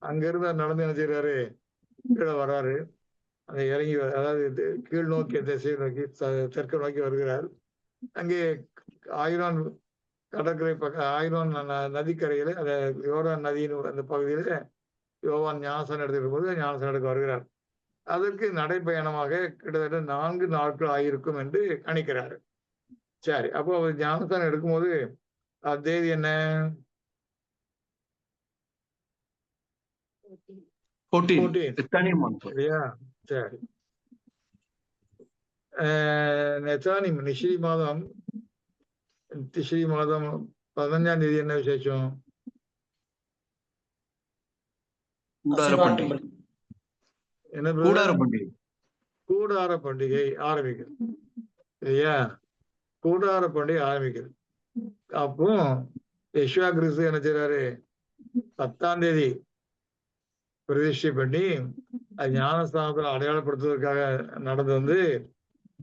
அங்கிருந்து நடந்து என்ன செய்யறாரு, கீழே வர்றாரு. அந்த இறங்கி, அதாவது கீழ் நோக்கி திசை நோக்கி தெற்கு நோக்கி வருகிறார். அங்கே ஆயிரம் கடற்கரை பக்கம், ஆயிரம் நதிக்கரையில, அந்த யோர்தான் நதியின் அந்த பகுதியில யோவான் ஞானஸ்தானம் எடுத்துக்கிற போது ஞானஸ்தானம் எடுக்க வருகிறார். அதற்கு நடைப்பயணமாக கிட்டத்தட்ட 4 நாட்கள் ஆகியிருக்கும் என்று கணிக்கிறாரு. சரி, அப்போ அவர் ஞானஸ்தானம் எடுக்கும்போது தேதி என்ன? 14 இல்லையா? சரி, நெத்தானிம் நிஷி மாதம், திஸ்ரி மாதம் 15ஆம் தேதி என்ன விசேஷம்? என்ன? கூடார பண்டிகை ஆரம்பிக்குது இல்லையா? கூடார பண்டிகை ஆரம்பிக்குது. அப்போ யெகோவா கிறிஸ்து என்ன செய்யறாரு, 10ஆம் தேதி பிரதிஷ்டை பண்ணி அது ஞானஸ்தானத்தில் அடையாளப்படுத்துவதற்காக நடந்து வந்து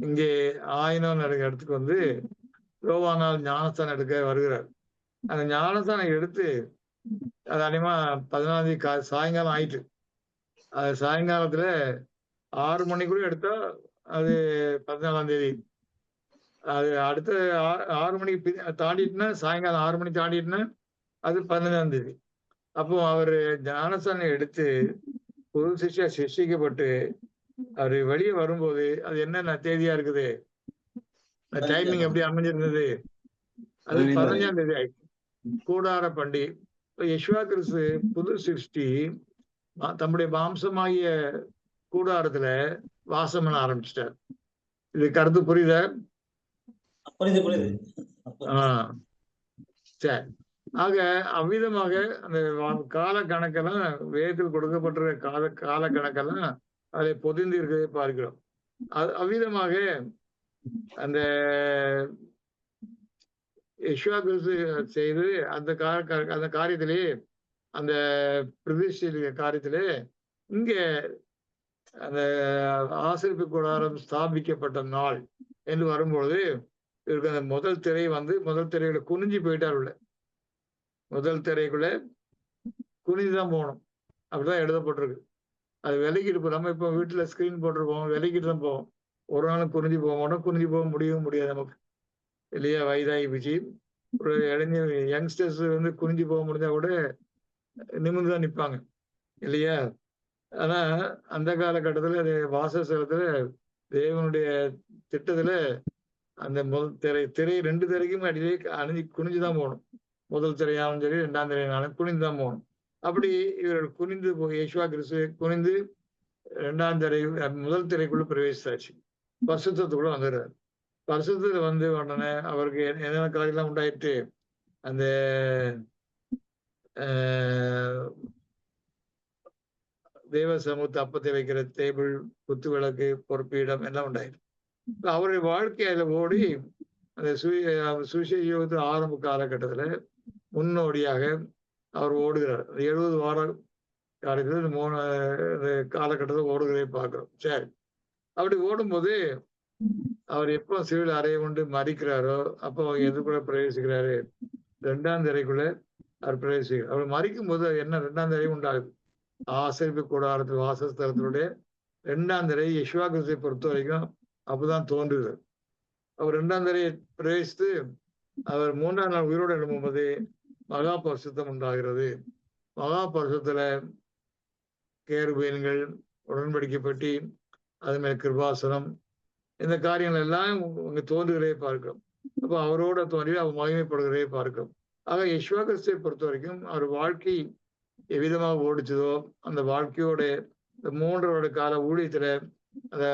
இங்கே ஆயினம் நடக்கிற இடத்துக்கு வந்து யோவானால் ஞானஸ்தானம் எடுக்க வருகிறார். அந்த ஞானஸ்தானம் எடுத்து அது அதிகமா 14ஆம் தேதி சாயங்காலம் ஆயிட்டு, அது சாயங்காலத்துல 6 மணிக்குள்ள எடுத்தா அது 14ஆம் தேதி. அது அடுத்த 6 மணிக்கு தாண்டிட்டுனா, சாயங்காலம் 6 மணி தாண்டிட்டுனா அது 15ஆம் தேதி. அப்போ அவரு ஞானஸ்தானம் எடுத்து புது சிருஷ்டிக்கப்பட்டு அவரு வெளியே வரும்போது அது என்ன தேதியா இருக்குது, டைமிங் எப்படி அமைஞ்சிருந்தது? அது 15ஆம் தேதி ஆயிடுச்சு, கூடார பண்டிகை. யெகோவா கிறிஸ்து புது சிருஷ்டி தம்முடைய மாம்சமாகிய கூடாரத்துல வாசம் பண்ண ஆரம்பிச்சிட்டார். இது கருத்து புரியுதா? சரி, ஆக அவ்விதமாக அந்த கால கணக்கெல்லாம், வேதத்தில் கொடுக்கப்பட்டிருக்க கால கணக்கெல்லாம் அதை பொதிந்து இருக்கிறதை பார்க்கிறோம். அவ்விதமாக அந்த யெகோவா கிறிஸ்து செய்து அந்த காரியத்திலே, அந்த பிரதிஷ்டை காரியத்திலே, இங்க அந்த ஆசரிப்பு கூடாரம் ஸ்தாபிக்கப்பட்ட நாள் என்று வரும்பொழுது இவருக்கு அந்த முதல் திரை வந்து, முதல் திரையில குனிஞ்சு போயிட்டார் உள்ள. முதல் திரைக்குள்ள குனிஞ்சுதான் போகணும், அப்படிதான் எழுதப்பட்டிருக்கு. அது விலகிட்டு போகும். நம்ம இப்போ வீட்டுல ஸ்கிரீன் போட்டிருப்போம், விலகிட்டு தான் போவோம். ஒரு நாளும் குனிஞ்சு போக மாட்டோம், குனிஞ்சு போக முடியவும் முடியாது நமக்கு. இல்லையா, வயதாகி போச்சு. ஒரு இளைஞர் யங்ஸ்டர்ஸ் வந்து குனிஞ்சு போக முடிஞ்சா கூட நிமிர்ந்து தான் நிற்பாங்க இல்லையா. ஆனா அந்த காலகட்டத்துல வாசஸ்தலத்துல தேவனுடைய திட்டத்துல அந்த முதல் திரை 2 திரைக்கும் அடியிலே அணிஞ்சு குனிஞ்சுதான் போகணும். முதல் திரையாலும் சரி 2ஆம் திரையாலும் குனிந்துதான் போகணும். அப்படி இவர்கள் குனிந்து யேசுவா கிறிஸ்து குனிந்து 2ஆம் திரை முதல் திரைக்குள்ள பிரவேசித்தாச்சு. பரிசுத்தத்துக்குள்ள வந்துடுறாரு. பரிசுத்தத்துல வந்து உடனே அவருக்கு என்னென்ன கலைகள்லாம் உண்டாயிட்டு, அந்த தேவ சமூகத்தை அப்பத்தை வைக்கிற டேபிள், குத்து விளக்கு, பொறுப்பீடம் எல்லாம் உண்டாயிட்டு அவருடைய வாழ்க்கையில ஓடி அந்த சுவிசேஷ ஆரம்ப காலகட்டத்துல முன்னோடியாக அவர் ஓடுகிறார். 70 வார காலத்தில் 3 காலகட்டத்தில் ஓடுகிறதை பார்க்கிறோம். சரி, அப்படி ஓடும்போது அவர் எப்போ சிவில் அறையை கொண்டு மறிக்கிறாரோ அப்போ எதுக்குள்ள பிரவேசிக்கிறாரு, 2ஆம் திரைக்குள்ள அவர் பிரவேசிக்கிறார். அவர் மறிக்கும் போது என்ன 2ஆம் திரை உண்டாகுது. ஆசரிப்பு கூடாரத்தில் வாசஸ்தலத்தினுடைய 2ஆம் திரை யேசுவா கிறிஸ்துவை பொறுத்த வரைக்கும் அப்பதான் தோன்றுது. அவர் 2ஆம் திரையை பிரவேசித்து அவர் 3ஆம் நாள் உயிரோடு எழும்பும்போது மகா பரிசுத்தம் உண்டாகிறது. மகா பரிசுத்தத்துல கேருபீன்கள், உடன்படிக்கை பெட்டி, அது மேல கிருபாசனம், இந்த காரியங்கள் எல்லாம் அங்க தோன்றுகிறே பார்க்கிறோம். அப்போ அவரோட தோன்றி அவர் மகிமைப்படுகிறே பார்க்கிறோம். ஆக யேசுவா கிறிஸ்துவை பொறுத்த வரைக்கும் அவர் வாழ்க்கை எவ்விதமாக ஓடிச்சதோ அந்த வாழ்க்கையோட இந்த 3 வருட கால ஊழியத்துல அந்த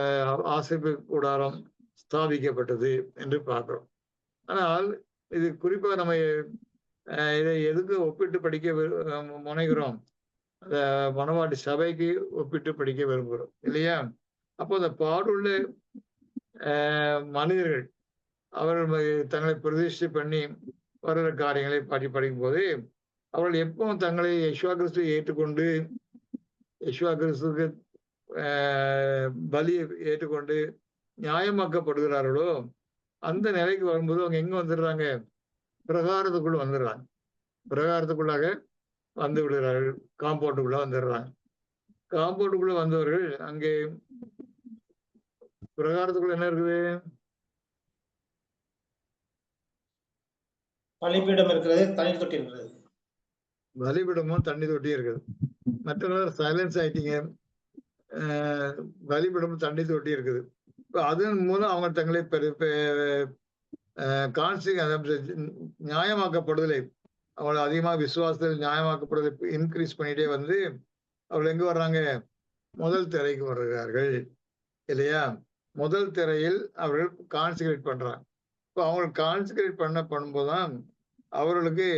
ஆசரிப்பு கூடாரம் ஸ்தாபிக்கப்பட்டது என்று பார்க்கிறோம். ஆனால் இது குறிப்பா நம்ம இதை எதுக்கு ஒப்பிட்டு படிக்க முனைகிறோம், அந்த மணவாட்டி சபைக்கு ஒப்பிட்டு படிக்க விரும்புகிறோம் இல்லையா. அப்போ அந்த பாடுள்ள மனிதர்கள் அவர்கள் தங்களை பிரதிஷ்டை பண்ணி வருகிற காரியங்களை படிக்கும் போது அவர்கள் எப்பவும் தங்களை யேசுவா கிறிஸ்துவை ஏற்றுக்கொண்டு யேசுவா கிறிஸ்துவுக்கு பலியை ஏற்றுக்கொண்டு நியாயமாக்கப்படுகிறார்களோ அந்த நிலைக்கு வரும்போது அவங்க எங்க வந்துடுறாங்க, பிரகாரத்துக்குள்ள வந்துடுறாங்க. பிரகாரத்துக்குள்ளாக வந்து விடுகிறார்கள், காம்பவுண்டுக்குள்ள வந்துடுறாங்க. காம்பவுண்டுக்குள்ள வந்தவர்கள் அங்கே பிரகாரத்துக்குள்ள என்ன இருக்குது, பலிபீடம் இருக்கிறது, தண்ணி தொட்டி இருக்கிறது. பலிபீடமும் தண்ணி தொட்டியும் இருக்குது. மற்றவர்கள் சைலன்ஸ் ஆயிட்டீங்க, பலிபீடமும் தண்ணி தொட்டி இருக்குது. அதன் மூலம் அவங்க தங்களை நியாயமாக்கப்படுதலை, அவங்களை அதிகமாக விசுவாசத்தில் நியாயமாக்கப்படுதலை இன்க்ரீஸ் பண்ணிட்டே வந்து அவர்கள் எங்க வர்றாங்க, முதல் திரைக்கு வருகிறார்கள் இல்லையா. முதல் திரையில் அவர்கள் கான்சென்ட்ரேட் பண்றாங்க. இப்போ அவங்களுக்கு கான்சென்ட்ரேட் பண்ணும்போதுதான் அவர்களுக்கு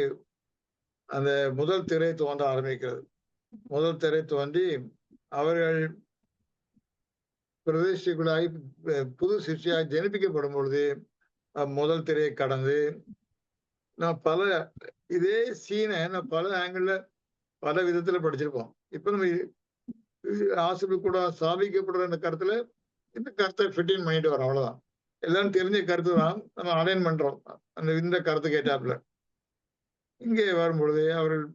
அந்த முதல் திரை தோன்ற ஆரம்பிக்கிறது. முதல் திரை தோன்றி அவர்கள் பிரதேசக்குள்ளாகி புது சிருஷ்டியாக ஜனிப்பிக்கப்படும் பொழுது முதல் திரையை கடந்து நான் இதே சீனை நான் பல ஆங்கிள் பல விதத்துல படிச்சிருப்போம். இப்ப நம்ம ஆசிரியர் கூட ஸ்தாபிக்கப்படுற இந்த கருத்துல இந்த கருத்தை ஃபிட்டிங் பண்ணிட்டு வரோம், அவ்வளவுதான். எல்லாரும் தெரிஞ்ச கருத்து தான் நம்ம அலைன் பண்றோம் இந்த கருத்து கேட்டாப்புல. இங்கே வரும்பொழுது அவர்கள்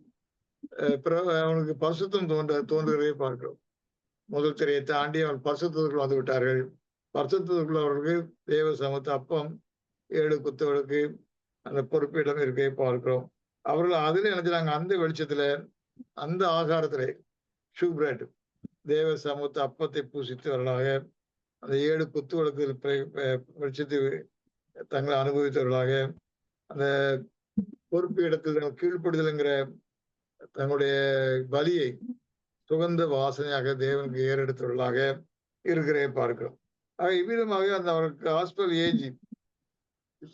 அவனுக்கு பரிசுத்தம் தோன்றுகிறதை பார்க்கிறோம். முதல் திரையை தாண்டி அவர்கள் பரிசுத்தத்துக்குள் வந்து விட்டார்கள். பரிசுத்தத்துக்குள்ள அவர்களுக்கு தேவ சமூகத்து அப்பம், 7 குத்துகளுக்கு அந்த பொறுப்பிடம் இருக்கை பார்க்கிறோம். அவர்கள் அதுல நினைச்சாங்க, அந்த வெளிச்சத்துல அந்த ஆகாரத்துல ஷூ பிரெட் தேவ சமூகத்து அப்பத்தை பூசித்தவர்களாக அந்த 7 குத்துகளுக்கு வெளிச்சத்தை தங்களை அனுபவித்தவர்களாக அந்த பொறுப்பு இடத்தில் கீழ்ப்படுதல்ங்கிற தங்களுடைய பலியை சுகந்த வாசனையாக தேவனுக்கு ஏறெடுத்தவர்களாக இருக்கிறே பார்க்கிறோம். ஆக இவ்விதமாக அந்த அவருக்கு காஸ்பல் ஏஜ்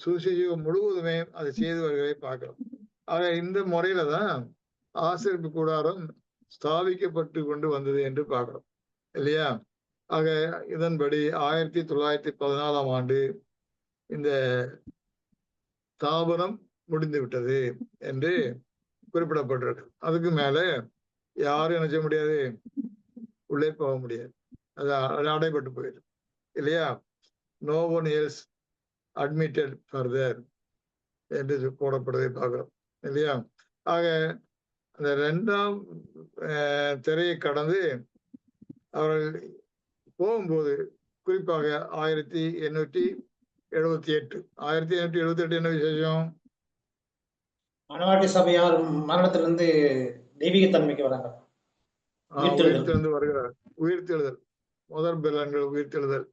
சுசேஷம் முழுவதுமே அதை செய்து வருகிறதை பார்க்கிறோம். ஆக இந்த முறையில தான் ஆசரிப்பு கூடாரம் ஸ்தாபிக்கப்பட்டு கொண்டு வந்தது என்று பார்க்கிறோம் இல்லையா. ஆக இதன்படி 1914ஆம் ஆண்டு இந்த ஸ்தாபனம் முடிந்து விட்டது என்று குறிப்பிடப்பட்டிருக்கு. அதுக்கு மேல யாரும் என்ன செய்ய முடியாது, உள்ளே போக முடியாது, அது அடைபட்டு போயிடும் இல்லையா. No one else admitted further என்று போடப்படுவதை பார்க்கிறோம் இல்லையா. ஆக அந்த 2ஆம் திரையை கடந்து அவர்கள் போகும்போது குறிப்பாக 78. 1578 என்ன விசேஷம்? மணவாட்டி சபையார் மரணத்திலிருந்து தெய்வீக தன்மைக்கு வராங்க. உயிர்த்தெழுந்து வருகிறார். உயிர்த்தெழுதல், முதல் பலன்கள் உயிர்த்தெழுதல்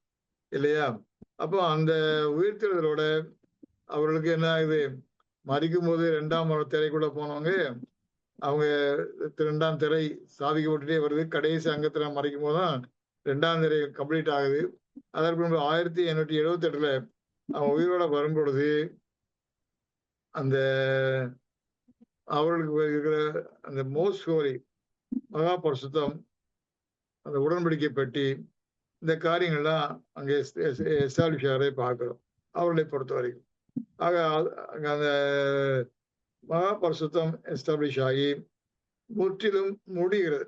இல்லையா? அப்போ அந்த உயிர்த்தெழுதலோட அவர்களுக்கு என்ன ஆகுது? மறிக்கும் போது 2ஆம் திரைக்குள்ள போனவங்க அவங்க 2ஆம் திரை சாதிக்கப்பட்டுட்டே வருது. கடைசி அங்கத்துல மறைக்கும் போதுதான் 2ஆம் திரை கம்ப்ளீட் ஆகுது. அதற்கு முன்பு 1878 அவன் உயிரோட வரும் பொழுது அந்த அவர்களுக்கு இருக்கிற அந்த மோஸ்ட் ஹோலி மகா பரிசுத்தம், அந்த உடன்படிக்கை பெட்டி, இந்த காரியங்கள்லாம் அங்கே எஸ்டாப்ளிஷ் ஆகிறதை பார்க்கிறோம் அவர்களை பொறுத்த வரைக்கும். ஆக அந்த மகா பரிசுத்தம் எஸ்டாப்ளிஷ் ஆகி முற்றிலும் முடிகிறது.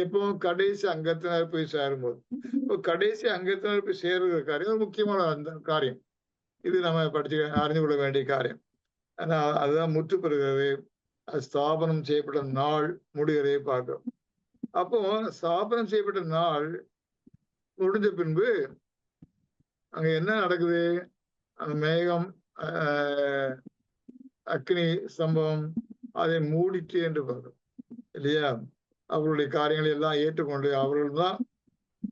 எப்பவும் கடைசி அங்கத்தினர் போய் சேரும்போது, இப்போ கடைசி அங்கத்தினர் போய் சேருகிற காரியம் ஒரு முக்கியமான அந்த காரியம். இது நம்ம படிச்சு அறிந்து கொள்ள வேண்டிய காரியம். ஆனா அதுதான் முற்று பெறுகிறது. அது ஸ்தாபனம் செய்யப்பட்ட நாள் முடிகிறதை பார்க்கிறோம். அப்போ ஸ்தாபனம் செய்யப்பட்ட நாள் முடிஞ்ச பின்பு அங்க என்ன நடக்குது? அந்த மேகம், அக்னி சம்பவம் அதை மூடிட்டு என்று பார்க்கிறோம் இல்லையா? அவர்களுடைய காரியங்களை எல்லாம் ஏற்றுக்கொண்டு அவர்கள் தான்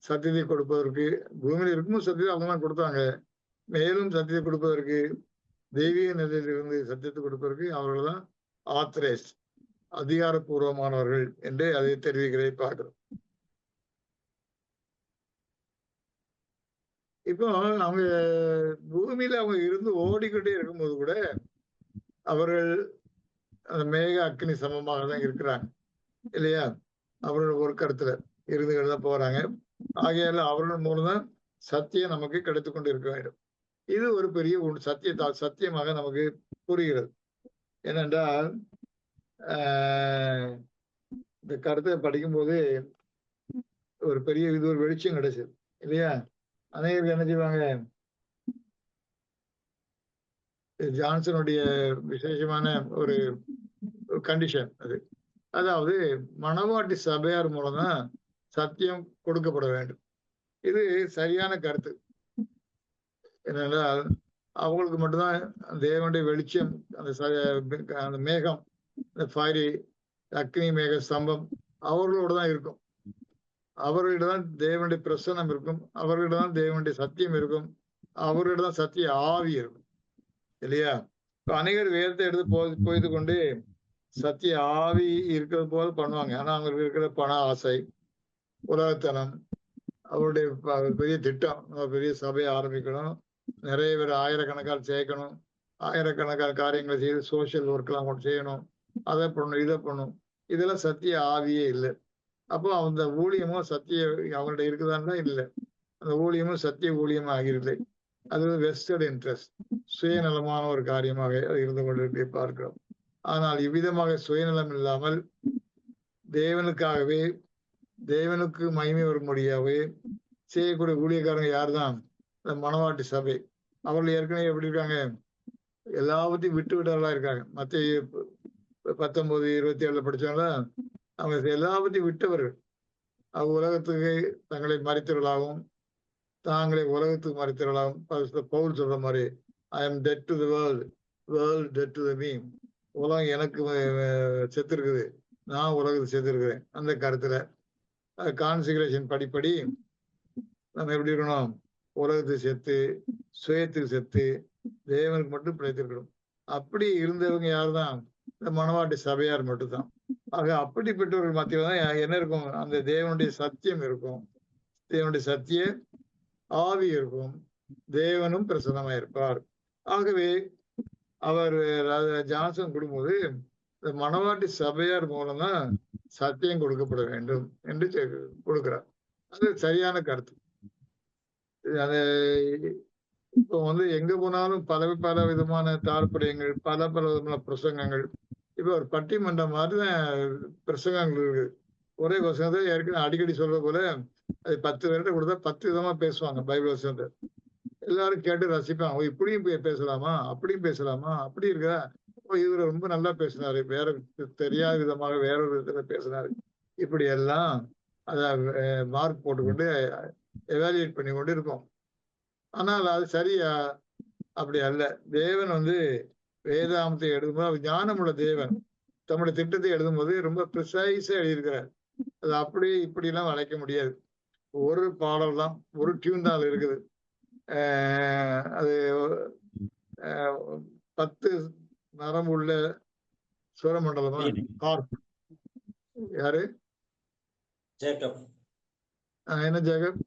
சத்தியத்தை கொடுப்பதற்கு, பூமியில் இருக்கும்போது சத்தியத்தை அவங்க தான் கொடுத்தாங்க. மேலும் சத்தியத்தை கொடுப்பதற்கு, தெய்வீக நிலையிலிருந்து சத்தியத்தை கொடுப்பதற்கு அவர்கள் தான் ஆத்தரைஸ்ட், அதிகாரப்பூர்வமானவர்கள் என்று அதை தெரிவிக்கிறதை பார்க்கிறோம். இப்போ அவங்க பூமியில அவங்க இருந்து ஓடிக்கிட்டே இருக்கும்போது கூட அவர்கள் அந்த மேக அக்னி சமமாக தான் இருக்கிறாங்க இல்லையா? அவர்கள் ஒரு கருத்துல இருந்துகிட்டு தான் போறாங்க. ஆகையால அவர்கள் மூலம்தான் சத்தியம் நமக்கு கிடைத்து கொண்டு இருக்க வேண்டும். இது ஒரு பெரிய சத்தியமாக நமக்கு புரிகிறது. ஏனென்றால் இந்த கருத்தை படிக்கும்போது ஒரு பெரிய இது ஒரு வெளிச்சம் கிடைச்சது இல்லையா? அநேகருக்கு என்ன செய்வாங்க? ஜான்சனுடைய விசேஷமான ஒரு கண்டிஷன் அது. அதாவது மணவாட்டி சபையார் மூலம்தான் சத்தியம் கொடுக்கப்பட வேண்டும். இது சரியான கருத்து. ஏனென்றால் அவங்களுக்கு மட்டும்தான் தேவனுடைய வெளிச்சம், அந்த மேகம், இந்த ஃபயரி அக்னி மேக ஸ்தம்பம் அவர்களோட தான் இருக்கும். அவர்களிடம் தான் தேவனுடைய பிரசன்னம் இருக்கும். அவர்களிடம் தான் தேவனுடைய சத்தியம் இருக்கும். அவர்களிடம் தான் சத்திய ஆவி இருக்கும் இல்லையா? இப்போ அநேகர் வேதத்தை எடுத்து போய்து கொண்டு சத்திய ஆவி இருக்கிறது போல பண்ணுவாங்க. ஆனா அவங்களுக்கு இருக்கிற பண ஆசை, உலகத்தனம், அவருடைய பெரிய திட்டம், பெரிய சபையை ஆரம்பிக்கணும், நிறைய பேர் ஆயிரக்கணக்கால் சேர்க்கணும், ஆயிரக்கணக்கான காரியங்களை செய்து சோசியல் ஒர்க்லாம் கொண்டு செய்யணும், அதை பண்ணணும், இதை பண்ணணும். இதெல்லாம் சத்திய ஆவியே இல்லை. அப்போ அந்த ஊழியமும் சத்திய அவங்கள்ட்ட இருக்குதான்னா இல்லை. அந்த ஊழியமும் சத்திய ஊழியமும் ஆகிறது. அது வெஸ்டட் இன்ட்ரெஸ்ட், சுயநலமான ஒரு காரியமாக இருந்து கொண்டு பார்க்கிறோம். ஆனால் இவ்விதமாக சுயநலம் இல்லாமல் தேவனுக்காகவே, தேவனுக்கு மகிமை வரும்படியாகவே செய்யக்கூடிய ஊழியக்காரங்க யார் தான்? இந்த மணவாட்டி சபை. அவர்கள் ஏற்கனவே எப்படி இருக்காங்க? எல்லாவற்றையும் விட்டு விட்டவர்களா இருக்காங்க. மத்திய 19:27 படிச்சவங்கள அவங்க எல்லாவற்றையும் விட்டவர்கள். அவங்க உலகத்துக்கு தங்களை மறைத்தவர்களாகவும் தாங்களை உலகத்துக்கு மறைத்தவர்களாகவும் பவுல் சொல்ற மாதிரி, I am dead to the world, world dead to the me. உலகம் எனக்கு செத்து இருக்குது, நான் உலகத்துக்கு செத்து இருக்கிறேன். அந்த கருத்துல கான்சிகரேஷன் படிப்படி நம்ம எப்படி இருக்கணும்? உலகத்துக்கு செத்து, சுயத்துக்கு செத்து, தேவனுக்கு மட்டும் பிழைத்திருக்கணும். அப்படி இருந்தவங்க யாருதான்? இந்த மணவாட்டி சபையார் மட்டும்தான். ஆக அப்படிப்பட்டவர்கள் மத்தியில தான் என்ன இருக்கும்? அந்த தேவனுடைய சத்தியம் இருக்கும், தேவனுடைய சத்திய ஆவி இருக்கும், தேவனும் பிரசன்னமா இருப்பார். ஆகவே அவர் ஜான்சன் கொடுக்கும்போது இந்த மணவாட்டி சபையார் மூலம்தான் சத்தியம் கொடுக்கப்பட வேண்டும் என்று கொடுக்கிறார். அது சரியான கருத்து. அது இப்போ எங்க போனாலும் பல விதமான தாற்பயங்கள், பல விதமான பிரசங்கங்கள். இப்ப ஒரு பட்டிமன்றம் மாதிரிதான் பிரசங்கங்கள் இருக்கு. ஒரே வசனத்தை ஏற்கனவே அடிக்கடி சொல்ற போல அது 10 பேர்கிட்ட கொடுத்தா 10 விதமா பேசுவாங்க பைபிள் வசனத்தை. எல்லாரும் கேட்டு ரசிப்பாங்க. இப்படியும் பேசலாமா, அப்படியும் பேசலாமா, அப்படி இருக்கா, இவரு ரொம்ப நல்லா பேசினாரு, வேற தெரியாத விதமாக வேற ஒரு விதத்துல பேசினாரு, இப்படி எல்லாம் அத மார்க் போட்டுக்கொண்டு எவாலுவேட் பண்ணி கொண்டு இருக்கோம். ஆனால் அது சரியா? அப்படி அல்ல. தேவன் வந்து வேதாமத்தை எழுதும்போது அவர் ஞானமுள்ள தேவன். தம்முடைய திட்டத்தை எழுதும்போது ரொம்ப ப்ரிசைஸா எழுதியிருக்கிறார். அது அப்படியே இப்படிலாம் வளைக்க முடியாது. ஒரு பாடல் தான், ஒரு டியூன் தான் அதுல இருக்குது. அது 10 நரம்புள்ள சுரமண்டலமா கார்ப். யாரு? ஜேக்கப். என்ன ஜெகப்?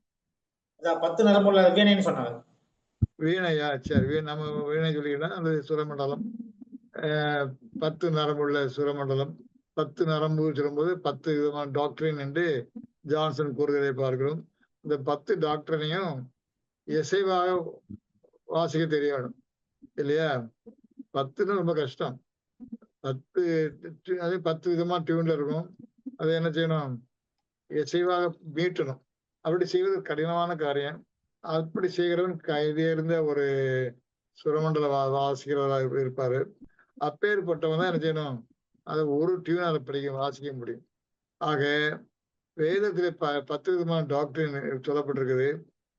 10 நரம்புள்ள வீணைன்னு சொன்னாங்க. வீணையா? சரி, நம்ம வீணை சொல்லிக்கலாம். அது சுரமண்டலம். 10 நரம்புள்ள சுரமண்டலம். 10 நரம்பு சொல்லும்போது 10 விதமான டாக்டரின் என்று ஜான்சன் கூறுவதை பார்க்கிறோம். இந்த 10 டாக்டரினையும் இசைவாக வாசிக்க தெரிய வேணும் இல்லையா? 10ன்னு ரொம்ப கஷ்டம். 10 அதே 10 விதமா டியூன்ல இருக்கும். அதை என்ன செய்யணும்? இசைவாக மீட்டணும். அப்படி செய்வது கடினமான காரியம். அப்படி செய்கிறவன் கைதேர்ந்த ஒரு சுரமண்டல வாசிக்கிறவராக இருப்பாரு. அப்பேற்பட்டவன் தான் என்ன செய்யணும்? அதை ஒரு டியூன் அதை வாசிக்க முடியும். ஆக வேதத்திலே 10 விதமான டாக்டரின் சொல்லப்பட்டிருக்குது.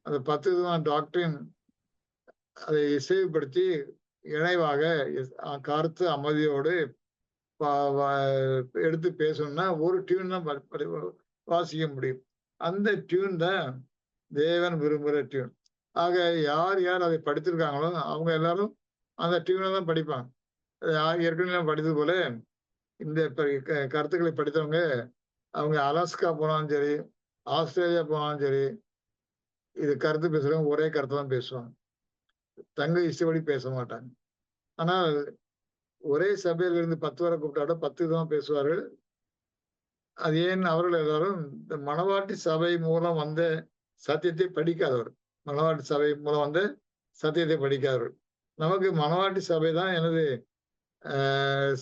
அந்த 10 விதமான டாக்டரின் அதை இசைவுபடுத்தி இணைவாக கருத்து அமைதியோடு எடுத்து பேசணும்னா ஒரு டியூன் தான் வாசிக்க முடியும். அந்த டியூன் தான் தேவன் விரும்புகிற டியூன். ஆக யார் யார் அதை படித்திருக்காங்களோ அவங்க எல்லாரும் அந்த டியூனை தான் படிப்பாங்க. ஏற்கனவே படித்தது போல இந்த கருத்துக்களை படித்தவங்க அவங்க அலாஸ்கா போனாலும் சரி, ஆஸ்திரேலியா போனாலும் சரி, இது கருத்து பேசுறவங்க ஒரே கருத்தை தான் பேசுவாங்க. தங்க இஷ்டப்படி பேச மாட்டாங்க. ஆனால் ஒரே சபையில இருந்து 10 வரை கூப்பிட்டாட 10 விதமா பேசுவார்கள். அது ஏன்? அவர்கள் எல்லாரும் இந்த மணவாட்டி சபை மூலம் வந்த சத்தியத்தை படிக்காதவர். மணவாட்டி சபை மூலம் வந்த சத்தியத்தை படிக்காதவர். நமக்கு மணவாட்டி சபை தான் எனது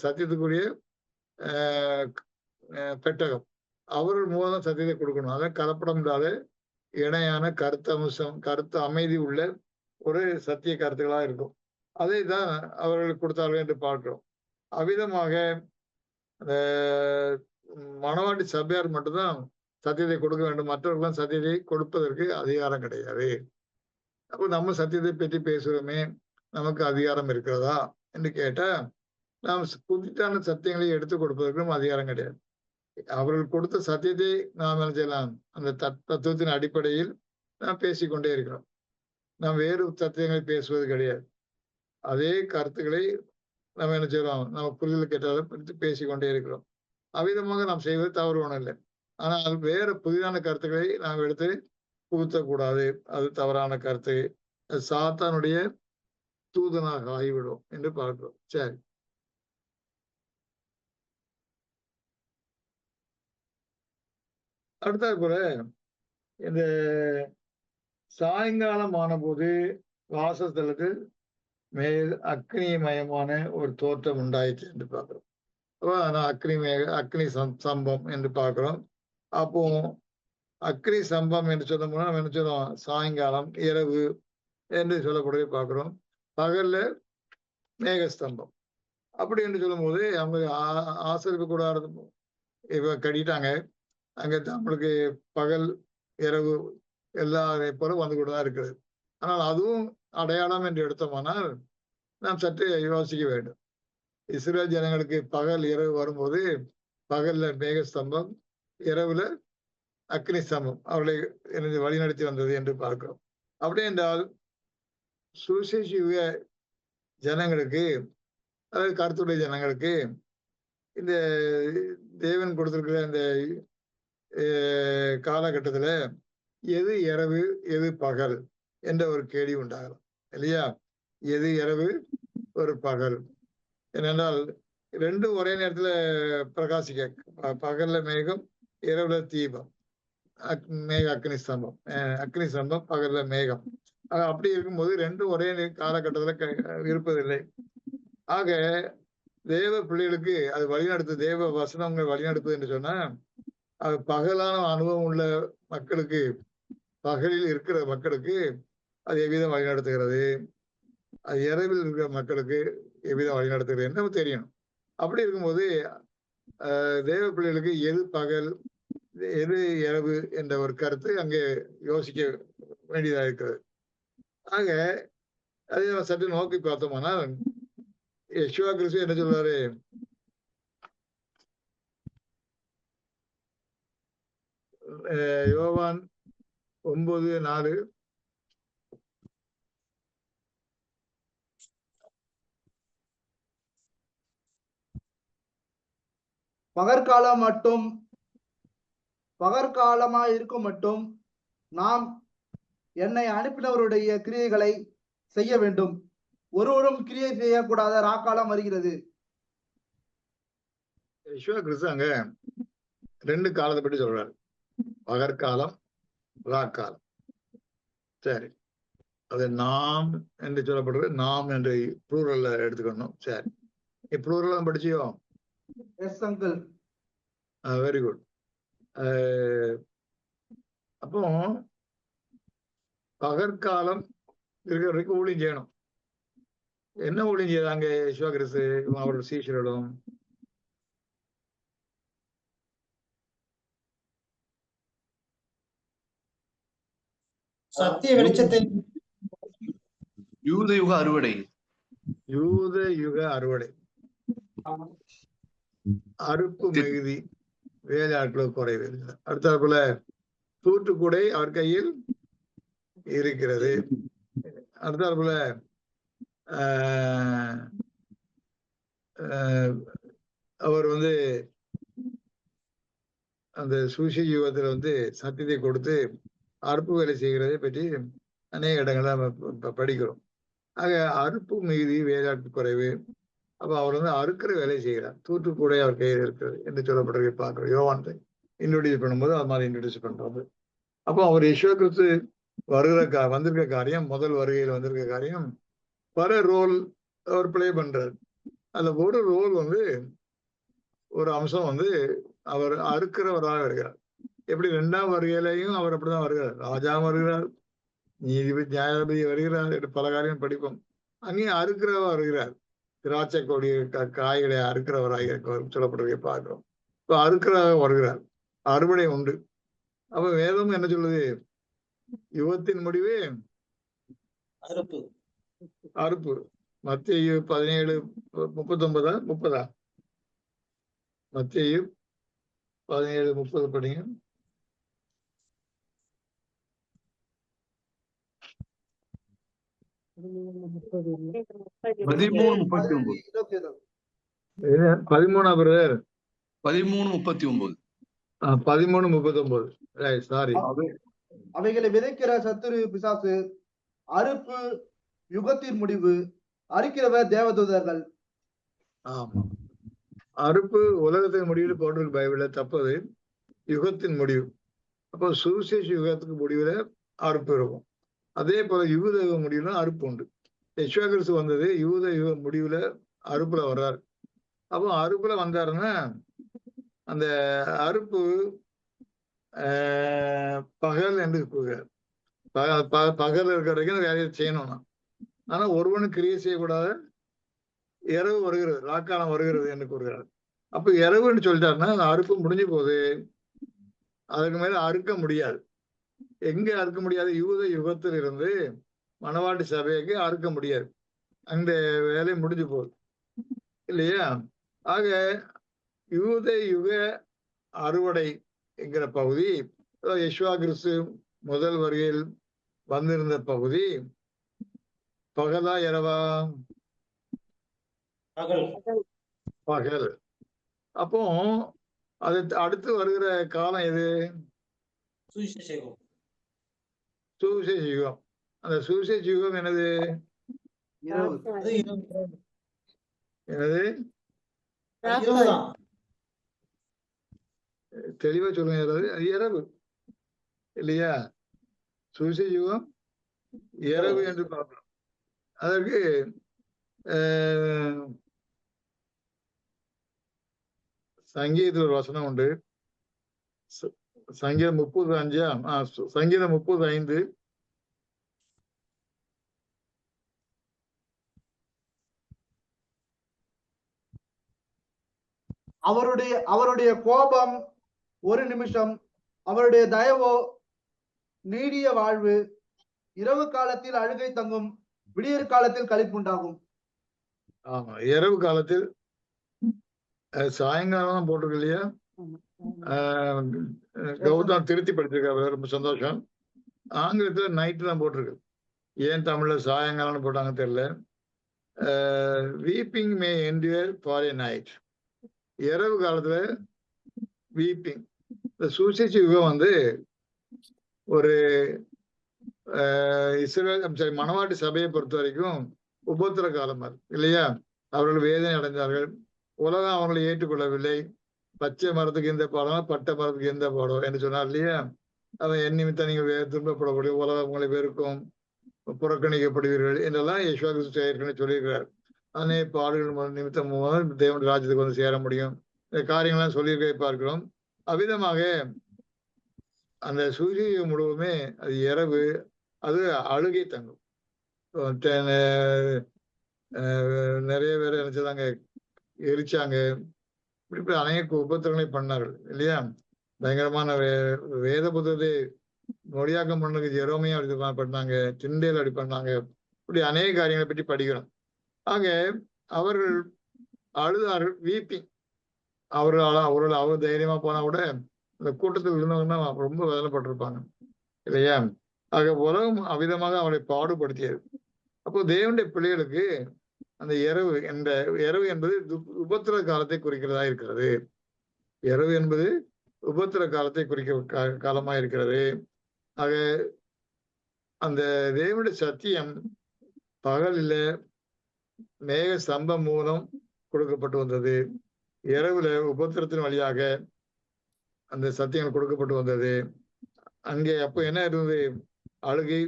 சத்தியத்துக்குரிய பெட்டகம். அவர்கள் மூலம் தான் சத்தியத்தை கொடுக்கணும். அதான் கலப்படம் இல்லாத இணையான கருத்து அமைதி உள்ள ஒரு சத்திய கருத்துக்களாக இருக்கும். அதை தான் அவர்களுக்கு கொடுத்தார்கள் என்று பார்க்கிறோம். அவ்விதமாக மணவாட்டி சபையார் மட்டும்தான் சத்தியத்தை கொடுக்க வேண்டும். மற்றவர்கள்லாம் சத்தியத்தை கொடுப்பதற்கு அதிகாரம் கிடையாது. அப்போ நம்ம சத்தியத்தை பற்றி பேசுகிறோமே, நமக்கு அதிகாரம் இருக்கிறதா என்று கேட்டா, நாம் புதிதான சத்தியங்களை எடுத்துக் கொடுப்பதற்கும் அதிகாரம் கிடையாது. அவர்கள் கொடுத்த சத்தியத்தை நாம் என்ன செய்யலாம்? அந்த தத்துவத்தின் அடிப்படையில் நாம் பேசிக்கொண்டே இருக்கிறோம். நாம் வேறு சத்தியங்களை பேசுவது கிடையாது. அதே கருத்துக்களை நம்ம என்ன செய்யறோம்? நம்ம புரிதல் கேட்டாலும் பேசிக்கொண்டே இருக்கிறோம். அவ்விதமாக நாம் செய்வது தவறு ஒன்றும் இல்லை. ஆனால் வேறு புதிதான கருத்துக்களை நாம் எடுத்து புகுத்தக்கூடாது. அது தவறான கருத்து. சாத்தானுடைய தூதனாக ஆகிவிடும் என்று பார்க்கிறோம். சரி, அடுத்த கூட இந்த சாயங்காலம் ஆனபோது வாசஸ்தலத்தில் மேல் அக்னிமயமான ஒரு தோற்றம் உண்டாயிற்று என்று பார்க்கிறோம். அக்னி சம்பம் என்று பார்க்கிறோம். அப்போ அக்னி சம்பம் என்று சொல்லும்போது நம்ம என்ன சொல்லுவோம்? சாயங்காலம், இரவு என்று சொல்லக்கூடிய பார்க்கிறோம். பகல்ல மேகஸ்தம்பம். அப்படி என்று சொல்லும்போது அவங்க ஆசிரியப்பு கூடாது இப்ப கட்டிட்டாங்க. அங்க நம்மளுக்கு பகல் இரவு எல்லா போல வந்து கூட தான் இருக்கிறது. ஆனால் அதுவும் அடையாளம் என்று எடுத்தோமானால் நாம் சற்று யோசிக்க வேண்டும். இஸ்ரேல் ஜனங்களுக்கு பகல் இரவு வரும்போது பகல்ல மேகஸ்தம்பம், இரவுல அக்னி ஸ்தம்பம் அவர்களை வழிநடத்தி வந்தது என்று பார்க்கிறோம். அப்படி என்றால் சுவிசேஷ ஜனங்களுக்கு, அதாவது கருத்துடைய ஜனங்களுக்கு இந்த தேவன் கொடுத்திருக்கிற இந்த காலகட்டத்துல எது இரவு எது பகல் என்ற ஒரு கேள்வி உண்டாகலாம் இல்லையா? எது இரவு ஒரு பகல்? ஏனென்றால் ரெண்டும் ஒரே நேரத்துல பிரகாசிக்க, பகல்ல மேகம், இரவுல தீபம், அக்னி ஸ்தம்பம், அக்னி ஸ்தம்பம், பகல்ல மேகம். அப்படி இருக்கும்போது ரெண்டும் ஒரே காலகட்டத்துல இருப்பதில்லை. ஆக தேவ பிள்ளைகளுக்கு அது வழிநடத்து, தேவ வசனங்கள் வழிநடத்துது என்று சொன்னா, அது பகலான அனுபவம் உள்ள மக்களுக்கு, பகலில் இருக்கிற மக்களுக்கு அது எவ்விதம் வழிநடத்துகிறது, அது இரவில் இருக்கிற மக்களுக்கு எவ்விதம் வழிநடத்துகிறது என்று நமக்கு தெரியணும். அப்படி இருக்கும்போது தேவ பிள்ளைகளுக்கு எது பகல் எது இரவு என்ற ஒரு கருத்து அங்கே யோசிக்க வேண்டியதாக இருக்கிறது. ஆக அதை நம்ம சற்று நோக்கி பார்த்தோம்னா யெஷுவா கிறிஸ்து என்ன சொல்றாரு? யோவான் 9:4 பகற்காலமா இருக்கும் மட்டும் நாம் என்னை அனுப்பினவருடைய கிரியைகளை செய்ய வேண்டும். ஒருவரும் கிரியை செய்யக்கூடாத ராக்காலம் வருகிறது. யெஷுவா கிறிஸ்து அங்க 2 காலத்தை பற்றி சொல்றாரு, பகற்காலம், ராக்காலம். சரி, அது நாம் என்று சொல்லப்படுறது, நாம் என்று ப்ளூரல்ல எடுத்துக்கணும். சரி, ப்ளூரல் படிச்சியோ? Yes uncle. Very good. அப்போ பகற்காலம் இருக்கிறவருக்கு ஊழியம் செய்யணும். என்ன ஊழியம் செய்தாங்க யெஷுவா கிறிஸ்து அவரோட சீஷரிடம்? சத்திய வெளிச்சத்தை யூத யுக அறுவடை. யூத யுக அறுவடை, அறுப்பு மிகுதி, வேலையாட்கள் குறைவு. அடுத்தாற்போல தூற்றுக்கூடை அவர் கையில் இருக்கிறது. அடுத்தாற்போல அவர் அந்த சுவிசேஷ யுகத்துல சத்தியத்தை கொடுத்து அறுப்பு வேலை செய்கிறதை பற்றி அநேக இடங்கள்ல நம்ம படிக்கிறோம். ஆக அறுப்பு மிகுதி, வேலையாட்கள் குறைவு. அப்ப அவர் அறுக்கிற வேலை செய்கிறார். தூற்றுக்கூடை அவர் கையில் இருக்கிறது என்று சொல்லப்படுறதை பார்க்கிறோம். யோவான் இன்ட்ரோடியூஸ் பண்ணும்போது அது மாதிரி இன்ட்ரோடியூஸ் பண்றது. அப்போ அவர் யெஷுவா கிறிஸ்து வந்திருக்க காரியம், முதல் வருகையில் வந்திருக்க காரியம், பல ரோல் அவர் பிளே பண்றார். அதுல ஒரு ரோல் ஒரு அம்சம் அவர் அறுக்கிறவராக இருக்கிறார். எப்படி 2ஆம் வருகையிலையும் அவர் அப்படிதான் வருகிறார். ராஜா வருகிறார், நீதிபதி நியாயாதிபதி வருகிறார் என்று பல காரியம் படிப்போம். அங்கேயும் அறுக்கிறவர் வருகிறார். திராட்சை கொடி காய்களை அறுக்கிறவராக சொல்லப்படுவதை பார்க்கிறோம். இப்போ அறுக்கிறவர் வருகிறார், அறுவடை உண்டு. அப்ப வேதம் என்ன சொல்லுது? யுகத்தின் முடிவே அறுப்பு. மத்தேயு 17:39 மத்தேயு 17:30 படிங்க. பிரதர் 13:39. சாரி, அவைகளை விதைக்கிற சத்துரு பிசாசு, அறுப்பு யுகத்தின் முடிவு, அறுக்கிறவர் தேவதூதர்கள். ஆமா, அறுப்பு உலகத்தின் முடிவில் போட்டிருக்கு பைபிள்ல, தப்பது யுகத்தின் முடிவு. அப்போ சுவிசேஷ யுகத்துக்கு முடிவுல அறுப்பு இருக்கும். அதே போல யூத யுக முடிவுல அறுப்பு உண்டு. யெஷுவா கிறிஸ்து வந்தது யூத யுக முடிவுல அறுப்புல வர்றாரு. அப்போ அறுப்புல வந்தாருன்னா அந்த அறுப்பு பகல் என்று கூறுகிறார். பகல் இருக்கிற வரைக்கும் வேலையை செய்யணும்னா. ஆனா ஒருவனுக்கு கிரியை செய்யக்கூடாத இரவு வருகிறது, ராக்காலம் வருகிறது என்று கூறுகிறார். அப்ப இரவுன்னு சொல்லிட்டாருன்னா அந்த அறுப்பு முடிஞ்சு போகுது, அதுக்கு மேல அறுக்க முடியாது. எங்க அறுக்க முடியாது? யூத யுகத்தில் இருந்து மணவாட்டி சபைக்கு அறுக்க முடியாது. அந்த வேலை முடிஞ்சு போகுது இல்லையா? ஆக யூத யுக அறுவடை என்கிற பகுதி, யெஷுவா கிறிஸ்து முதல் வருகையில் வந்திருந்த பகுதி, பகலா இரவா? பகல். அப்போ அது அடுத்து வருகிற காலம் எது? சுவிசேஷ யுகம். அந்த சுவிசேஷ யுகம் என்னது? என்னது? தெளிவா சொல்லுங்க. யாராவது? அது இரவு இல்லையா? சுவிசேஷ யுகம் இரவு என்று பார்க்கிறோம். அதற்கு சங்கீதத்தில் ஒரு வசனம் உண்டு. சங்கீதம் 30:5. சங்கீதம் 30:5. அவருடைய கோபம் ஒரு நிமிஷம், அவருடைய தயவோ நீடிய வாழ்வு. இரவு காலத்தில் அழுகை தங்கும், விடியற் காலத்தில் களிப்புண்டாகும். ஆமா, இரவு காலத்தில் சாயங்காலம் போட்டிருக்கு இல்லையா? கௌதம் திருத்தி படிச்சிருக்காரு, ரொம்ப சந்தோஷம். ஆங்கிலத்துல நைட்டு தான் போட்டிருக்கு. ஏன் தமிழ்ல சாயங்காலம்னு போட்டாங்க தெரியல. Weeping May endure for a night. இரவு காலத்துல வீப்பிங். இந்த சுவிசேஷ யுகம் வந்து ஒரு இஸ்ரேல் மணவாட்டி சபையை பொறுத்த வரைக்கும் உபத்திர காலமா இருக்கு இல்லையா? அவர்கள் வேதனை அடைந்தார்கள். உலகம் அவர்களை ஏற்றுக்கொள்ளவில்லை. பச்சை மரத்துக்கு எந்த பாடம், பட்டை மரத்துக்கு எந்த பாடம் என்று சொன்னார் இல்லையா? அவன் என் நிமித்தம் நீங்கள் துன்பப்படக்கூடிய உலகம் உங்களை வெறுக்கும், புறக்கணிக்கப்படுவீர்கள் என்றெல்லாம் யேசுவா கிறிஸ்து ஏற்கனவே சொல்லியிருக்கிறார். அதனே பாடுகள் நிமித்தம் மூலம் தேவனுடைய ராஜ்யத்துக்கு வந்து சேர முடியும். இந்த காரியங்கள்லாம் சொல்லியிருக்க பார்க்கிறோம். அவ்விதமாக அந்த சூரிய முழுவதுமே அது இரவு, அது அழுகை தங்கும். நிறைய பேர் நினைச்சதாங்க, எரிச்சாங்க, இப்படி அநேக உபத்திரங்களை பண்ணார்கள் இல்லையா? பயங்கரமான வேத புத்தகத்தை மொழியாக்கம் பண்ணதுக்கு ஜெரோமையும் அப்படி பண்ணாங்க, திண்டேல் அப்படி பண்ணாங்க. இப்படி அநேக காரியங்களை பற்றி படிக்கிறோம். ஆக அவர்கள் அழுதார்கள், வீப்பிங். அவர்கள் தைரியமா போனா கூட அந்த கூட்டத்தில் இருந்தவங்கன்னா ரொம்ப வேதனைப்பட்டிருப்பாங்க இல்லையா? ஆக உலகம் அவ்விதமாக அவரை பாடுபடுத்தியது. அப்போ தேவனுடைய பிள்ளைகளுக்கு அந்த இரவு என்பது உபத்திர காலத்தை குறிக்கிறதா இருக்கிறது. இரவு என்பது உபத்திர காலத்தை குறிக்க காலமா இருக்கிறது. ஆக அந்த தேவனுடைய சத்தியம் பகலில மேக ஸ்தம்பம் மூலம் கொடுக்கப்பட்டு வந்தது. இரவுல உபத்திரத்தின் வழியாக அந்த சத்தியங்கள் கொடுக்கப்பட்டு வந்தது. அங்கே அப்போ என்ன இருந்தது? அழுகை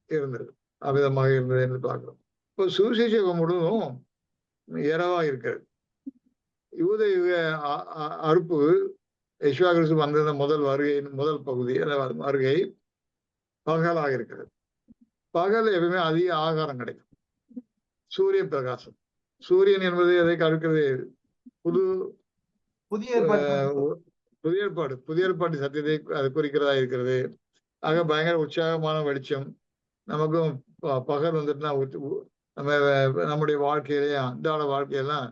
இருந்தது, அவ்விதமாக இருந்தது என்று பார்க்கிறோம். இப்போ சுவிசேஷம் முழுவதும் இரவா இருக்கிறது. யூத யுக அறுப்பு யேசுவா கிறிஸ்து வந்திருந்த முதல் பகுதி வருகை பகலாக இருக்கிறது. பகல் எப்பவுமே அதிக ஆகாரம் கிடைக்கும். சூரிய பிரகாசம். சூரியன் என்பது எதை கருக்கிறது? புதிய ஏற்பாடு சத்தியத்தை அது குறிக்கிறதா இருக்கிறது. ஆக பயங்கர உற்சாகமான வெளிச்சம். நமக்கும் பகல் வந்துட்டுனா நம்முடைய வாழ்க்கையிலேயே அன்றாட வாழ்க்கையெல்லாம்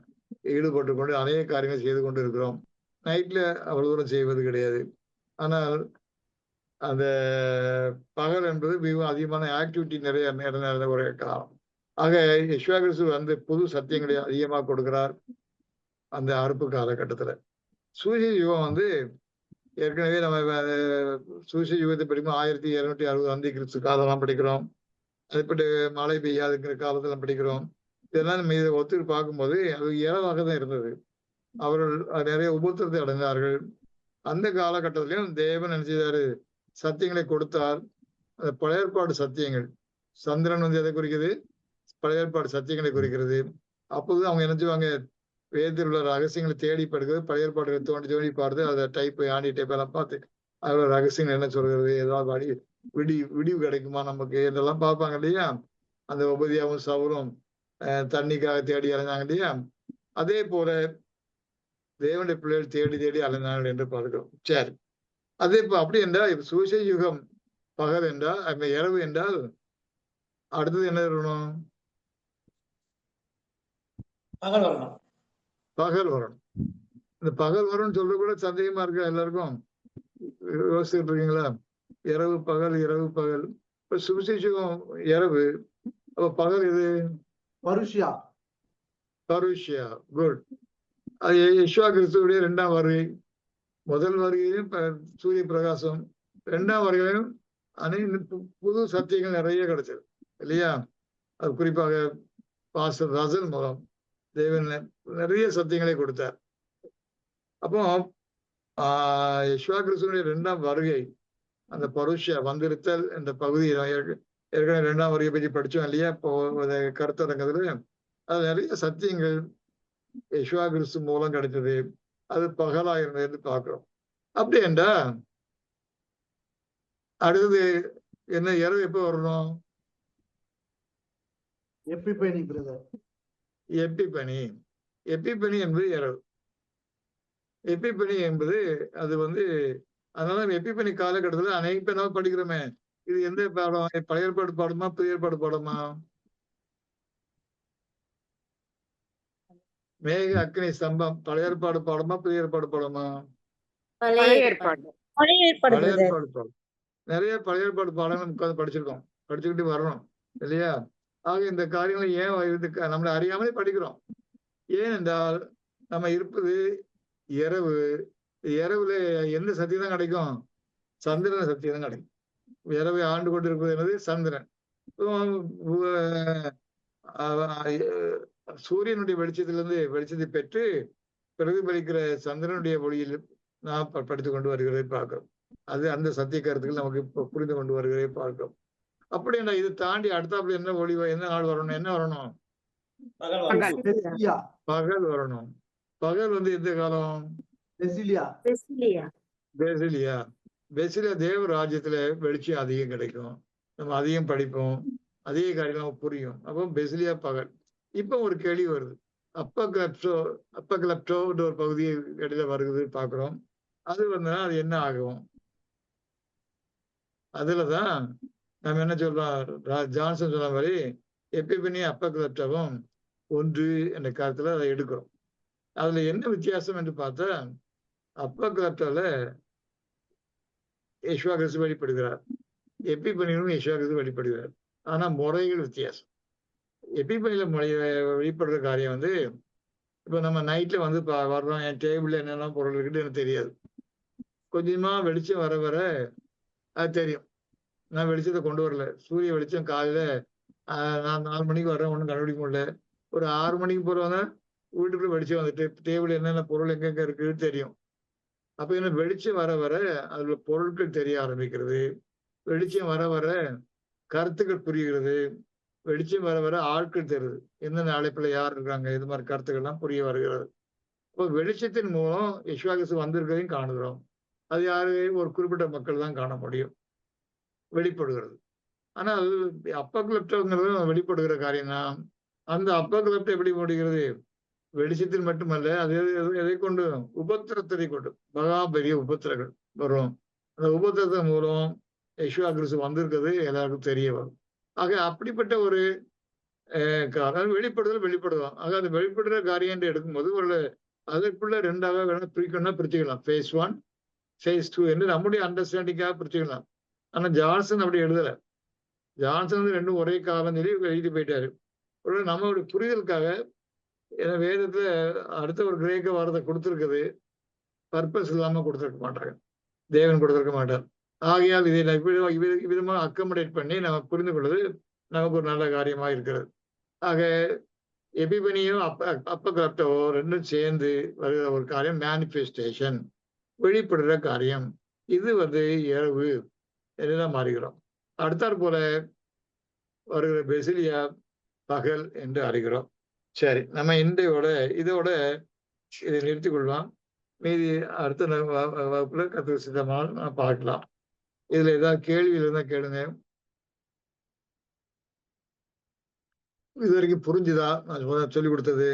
ஈடுபட்டு கொண்டு அநேக காரியங்கள் செய்து கொண்டு இருக்கிறோம். நைட்ல அவ்வளவு தூரம் செய்வது கிடையாது. ஆனால் அந்த பகல் என்பது மிகவும் அதிகமான ஆக்டிவிட்டி நிறைய நடந்த ஒரு காலம். ஆக யேசுவா கிறிஸ்து வந்து புது சத்தியங்களை அதிகமாக கொடுக்கிறார் அந்த அறுப்பு காலகட்டத்துல. சுவிசேஷ யுகம் வந்து ஏற்கனவே நம்ம சுவிசேஷ யுகத்தை படிக்கும் 1260 அந்தி கிறிஸ்து காலம்லாம் படிக்கிறோம். அதுபடி மழை பெய்யாதுங்கிற காலத்துல படிக்கிறோம். இதெல்லாம் நம்ம இதை ஒத்துட்டு பார்க்கும்போது அது இரவாக தான் இருந்தது. அவர்கள் நிறைய உபத்திரத்தை அடைந்தார்கள். அந்த காலகட்டத்திலையும் தேவன் நினைச்சாரு, சத்தியங்களை கொடுத்தார். அந்த பழைய ஏற்பாடு சத்தியங்கள், சந்திரன் வந்து எதை குறிக்குது? பழைய ஏற்பாடு சத்தியங்களை குறிக்கிறது. அப்போது அவங்க நினைச்சுவாங்க, வேதத்தில் உள்ள ரகசியங்களை தேடி படுகிறது. பழைய ஏற்பாடு தோண்டி பார்த்து அதை ஆணி டைப் எல்லாம் பார்த்து அதோட ரகசியங்கள் என்ன சொல்கிறது, ஏதாவது விடிவு கிடைக்குமா நமக்கு இதெல்லாம் பார்ப்பாங்க இல்லையா? அந்த உபதியாவும் சவுரும் தண்ணிக்காக தேடி அலைஞ்சாங்க இல்லையா? அதே போல தேவனுடைய பிள்ளைகள் தேடி அலைந்தார்கள் என்று பார்க்கிறோம். சரி, அதே அப்படி என்றால் சுவிசேஷ யுகம் பகல் என்றால், அந்த இரவு என்றால் அடுத்தது என்ன வரணும்? பகல் வரணும். இந்த பகல் வரும்னு சொல்றது கூட சந்தேகமா இருக்கா எல்லாருக்கும்? யோசிச்சுட்டு இருக்கீங்களா? இரவு பகல் இப்ப சுவிசேஷம் இரவு, அப்ப பகல் இது பருஷியா. குட். அது யேசுவா கிறிஸ்துவுடைய 2ஆம் வருகை. முதல் வருகையிலும் சூரிய பிரகாசம், 2ஆம் வருகையிலும் புது சத்தியங்கள் நிறைய கிடைச்சது இல்லையா? அது குறிப்பாக பாஸ்டர் ரசல் மூலம் தேவன் நிறைய சத்தியங்களை கொடுத்தார். அப்போ யேசுவா கிறிஸ்துவுடைய 2ஆம் வருகை, அந்த பருஷியா வந்திருத்தல் என்ற பகுதி ஏற்கனவே 2ஆம் வருகை பற்றி படிச்சோம் இல்லையா? இப்போ கருத்தரங்கத்துல அது நிறைய சத்தியங்கள் யேசுவா கிறிஸ்து மூலம் கிடைத்தது. அது பகலா இருந்தது பார்க்கிறோம். அப்படி என்றா அடுத்தது என்ன? இரவு எப்ப வரணும்? எப்பிபனி பிரதர். எப்பிபனி என்பது இரவு. எப்பிபனி என்பது அது வந்து, அதனால எப்பிபனி காலகட்டத்துல அநேக பேர் படிக்கிறோமே, இது எந்த பாடம்? பழைய ஏற்பாடு பாடமா புதிய ஏற்பாடு பாடமா? மேக அக்னி ஸ்தம்பம் பழைய ஏற்பாடு பாடமா புதிய ஏற்பாடு பாடமா? பழைய ஏற்பாடு. பழைய ஏற்பாடு பாடம். நிறைய பழைய ஏற்பாடு பாடங்கள் உட்கார்ந்து படிச்சிருக்கோம், படிச்சுக்கிட்டு வரணும் இல்லையா? ஆக இந்த காரியங்களை ஏன் இதுக்கு நம்மளை அறியாமலே படிக்கிறோம். ஏனென்றால் நம்ம இருப்பது இரவு. இரவுல எந்த சக்தி தான் கிடைக்கும்? சந்திரன் சக்தி தான் கிடைக்கும். இரவை ஆண்டு கொண்டு இருப்பது என்னது? சந்திரன். சூரியனுடைய வெளிச்சத்திலிருந்து வெளிச்சத்தை பெற்று பிரதிபலிக்கிற சந்திரனுடைய ஒளியில் நாம் படித்துக் கொண்டு வருகிறதை பார்க்கிறோம். அது அந்த சத்திய கருத்துக்கள் நமக்கு இப்ப புரிந்து கொண்டு வருகிறதை பார்க்கிறோம். அப்படி என்ன இது தாண்டி அடுத்தாப்புல என்ன ஒளி என்ன நாள் வரணும்? என்ன வரணும்? பகல் வரணும். பகல் எந்த காலம்? பெசிலியா. தேவ ராஜ்யத்துல வெளிச்சம் அதிகம் கிடைக்கும், நம்ம அதிகம் படிப்போம், அதிக காரியம் நமக்கு புரியும். அப்போ பெசிலியா பகல். இப்ப ஒரு கேள்வி வருது. அப்ப கிளப்டோ ஒரு பகுதி இடையில வருகிறது பாக்குறோம். அது வந்தா அது என்ன ஆகும்? அதுலதான் நம்ம என்ன சொல்றோம்? ஜான்சன் சொன்ன மாதிரி எப்பிபனி அப்ப கிளப்டவும் ஒன்று என்ற காலத்துல அதை எடுக்கிறோம். அதுல என்ன வித்தியாசம் என்று பார்த்தா, அப்ப கிளப்டால யேசுவா கிறிஸ்து வெளிப்படுகிறார், எப்பிபனியிலும் யேசுவா கிறிஸ்து வெளிப்படுகிறார். ஆனா முறைகள் வித்தியாசம். எப்பிபனியில வெளிப்படுற காரியம் இப்ப நம்ம நைட்ல வர்றோம், என் டேபிள்ல என்னென்ன பொருள் இருக்குன்னு எனக்கு தெரியாது. கொஞ்சமா வெளிச்சம் வர வர அது தெரியும். நான் வெளிச்சத்தை கொண்டு வரல. சூரிய வெளிச்சம் காலையில நான் 4 மணிக்கு வர்றேன், ஒன்றும் கண்டுபிடிக்க முடியல. ஒரு 6 மணிக்கு போறவங்க வீட்டுக்குள்ள வெளிச்சம் வந்துட்டு டேபிள் என்னென்ன பொருள் எங்கெங்க இருக்குன்னு தெரியும். அப்ப என்ன வெளிச்சம் வர வர அதுல பொருட்கள் தெரிய ஆரம்பிக்கிறது. வெளிச்சம் வர வர கருத்துக்கள் புரிகிறது. வெளிச்சம் வர வர ஆட்கள் தெரியுது, என்னென்ன அழைப்புல யார் இருக்காங்க, இது மாதிரி கருத்துக்கள்லாம் புரிய வருகிறது. இப்போ வெளிச்சத்தின் மூலம் யேசுவா வந்திருக்கிறதையும் காணுகிறோம். அது யாரு? ஒரு குறிப்பிட்ட மக்கள் தான் காண முடியும், வெளிப்படுகிறது. ஆனால் அப்பகிளப்டங்கிறது வெளிப்படுகிற காரியம் தான். அந்த அப்பகிளப்டம் எப்படி முடிகிறது? வெளிச்சத்தில் மட்டுமல்ல, அது எதை கொண்டு? உபத்திரத்தை கொண்டு. மகா பெரிய உபத்திரங்கள் வரும். அந்த உபத்திரத்தின் மூலம் யேசுவா கிறிஸ்து வந்திருக்கிறது எல்லாருக்கும் தெரிய வரும். ஆக அப்படிப்பட்ட ஒரு வெளிப்படுதலாம். ஆக அது வெளிப்படுற காரியம் எடுக்கும்போது ஒரு அதற்குள்ள 2ஆக வேணா பிரிச்சுக்கலாம். phase 1, phase 2 என்று நம்முடைய அண்டர்ஸ்டாண்டிங்காக பிரிச்சுக்கலாம். ஆனா ஜான்சன் அப்படி எழுதல. ஜான்சன் 2 ஒரே காலம் சொல்லி எழுதி போயிட்டாரு. நம்மளுடைய புரிதலுக்காக வேதத்துல அடுத்த ஒரு கிரேக்க வார்த்தை கொடுத்துருக்குது, பர்பஸ் இல்லாம கொடுத்துருக்க மாட்டாங்க, தேவன் கொடுத்துருக்க மாட்டார். ஆகையால் இதை விதமாக அக்கமடேட் பண்ணி நம்ம புரிந்து கொள்வது நமக்கு ஒரு நல்ல காரியமா இருக்கிறது. ஆக எபிபனியும் அப்பகிளப்டோ ரெண்டும் சேர்ந்து வருகிற ஒரு காரியம் மேனிஃபெஸ்டேஷன், வெளிப்படுற காரியம். இது இரவு என்றுதான் மாறுகிறோம். அடுத்தாற் போல வருகிற பெசிலியா பகல் என்று அறிகிறோம். சரி, நம்ம இதோட இதை நிறுத்திக் கொள்ளலாம். மீதி அடுத்த வகுப்புல கற்று சித்தமாக நான் பார்க்கலாம். இதுல ஏதாவது கேள்வி இருந்தா கேளுங்க. இது வரைக்கும் புரிஞ்சுதா நான் சொல்லி கொடுத்தது?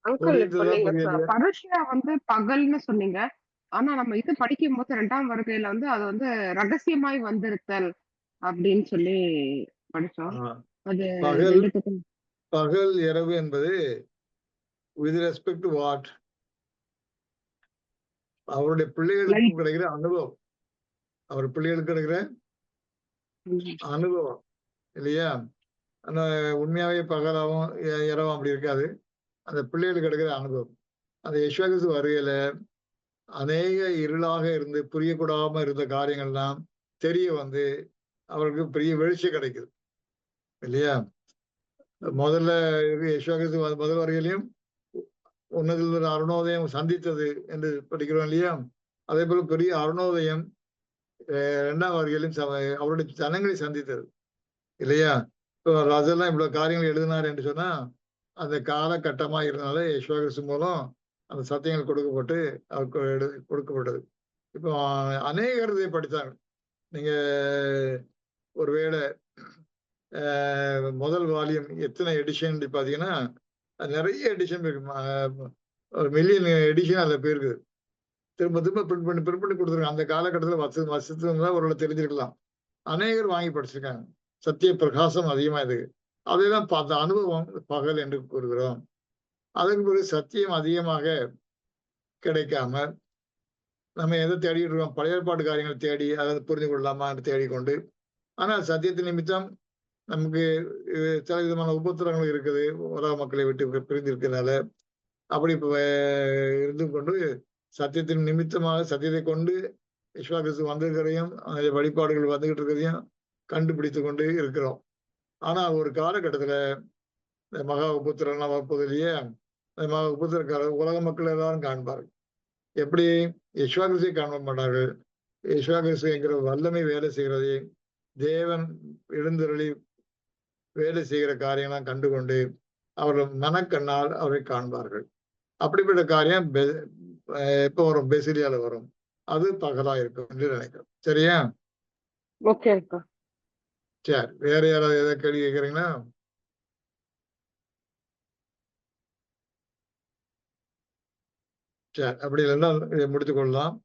அங்கிள் இப்போ நீங்க பருஷியா பகல்னு சொன்னீங்க. ஆனா நம்ம இது படிக்கும் போது 2ஆம் வருகையில அது ரகசியமாய் வந்திருத்தல் அப்படின்னு சொல்லி படிச்சோம். அது பகல் இரவு என்பது with respect to what? அவருடைய பிள்ளைகளுக்கு கிடைக்கிற அனுபவம், அவர் பிள்ளைகளுக்கு கிடைக்கிற அனுபவம் இல்லையா? ஆனா உண்மையாவே பகலாவும் இரவும் அப்படி இருக்காது. அந்த பிள்ளைகளுக்கு கிடைக்கிற அனுபவம். அந்த யேசுவா கிறிஸ்து வருகையில அநேக இருளாக இருந்து புரியக்கூடாம இருந்த காரியங்கள்லாம் தெரிய அவருக்கு பெரிய வெளிச்சம் கிடைக்குது இல்லையா? முதல்ல யேசுவா கிறிஸ்து முதல் வருகையிலையும் உன்னதில் அருணோதயம் சந்தித்தது என்று படிக்கிறோம் இல்லையா? அதே போல பெரிய அருணோதயம் 2ஆம் வருகையிலும் அவருடைய ஜனங்களை சந்தித்தது இல்லையா? இப்போ ராஜெல்லாம் இவ்வளவு காரியங்கள் எழுதினார் என்று சொன்னா அந்த காலகட்டமா இருந்தனால யேசுவா கிறிஸ்து மூலம் அந்த சத்தியங்கள் கொடுக்கப்பட்டு அவருக்கு கொடுக்கப்பட்டது. இப்போ அநேகர் இதை படித்தாங்க. நீங்க ஒருவேளை முதல் வால்யூம் எத்தனை எடிஷன் பாத்தீங்கன்னா நிறைய எடிஷன் இருக்கு, 1 மில்லியன் எடிஷன் அதுல போயிருக்குது. திரும்ப திரும்ப பிரிண்ட் பண்ணி கொடுத்துருக்காங்க. அந்த காலகட்டத்தில் வசதி ஒரு தெரிஞ்சிருக்கலாம். அநேகர் வாங்கி படிச்சிருக்காங்க. சத்திய பிரகாசம் அதிகமா இருக்கு. அதைதான் பார்த்த அனுபவம் பகல் என்று கூறுகிறோம். அதற்கு பிறகு சத்தியம் அதிகமாக கிடைக்காம நம்ம எதை தேடிட்டு இருக்கோம்? பழைய ஏற்பாடு காரியங்களை தேடி அதை புரிந்து கொள்ளலாமா என்று தேடிக்கொண்டு, ஆனால் சத்தியத்தின் நிமித்தம் நமக்கு சில விதமான உபத்திரங்கள் இருக்குது. உலக மக்களை விட்டு பிரிந்து இருக்கிறதுனால அப்படி இருந்து கொண்டு சத்தியத்தின் நிமித்தமாக சத்தியத்தை கொண்டு விஸ்வாசத்துக்கு வந்திருக்கிறதையும் வழிபாடுகள் வந்துகிட்டு இருக்கிறதையும் கண்டுபிடித்து கொண்டு இருக்கிறோம். ஆனா ஒரு காலகட்டத்துல இந்த மகா உபத்திரம்லாம் வரப்போதிலேயே அந்த மகா உபத்திரக்காரர் உலக மக்கள் எல்லாரும் காண்பார்கள். எப்படி விஸ்வாசத்தை காண மாட்டார்கள். விஸ்வாசம் என்கிற வல்லமை வேலை செய்கிறதை தேவன் எழுந்தருளி வேலை செய்கிற காரியங்களாம் கண்டுகொண்டு அவர்கள் மனக்கண்ணால் அவரை காண்பார்கள். அப்படிப்பட்ட காரியம் எப்போ வரும்? பெசிலியால வரும். அது பகலா இருக்கும் என்று நினைக்கிறோம். சரியா? ஓகே. சரி, வேற யாராவது ஏதாவது கேள்வி கேட்குறீங்களா? சரி, அப்படி இல்லைன்னா முடித்துக் கொள்ளலாம்.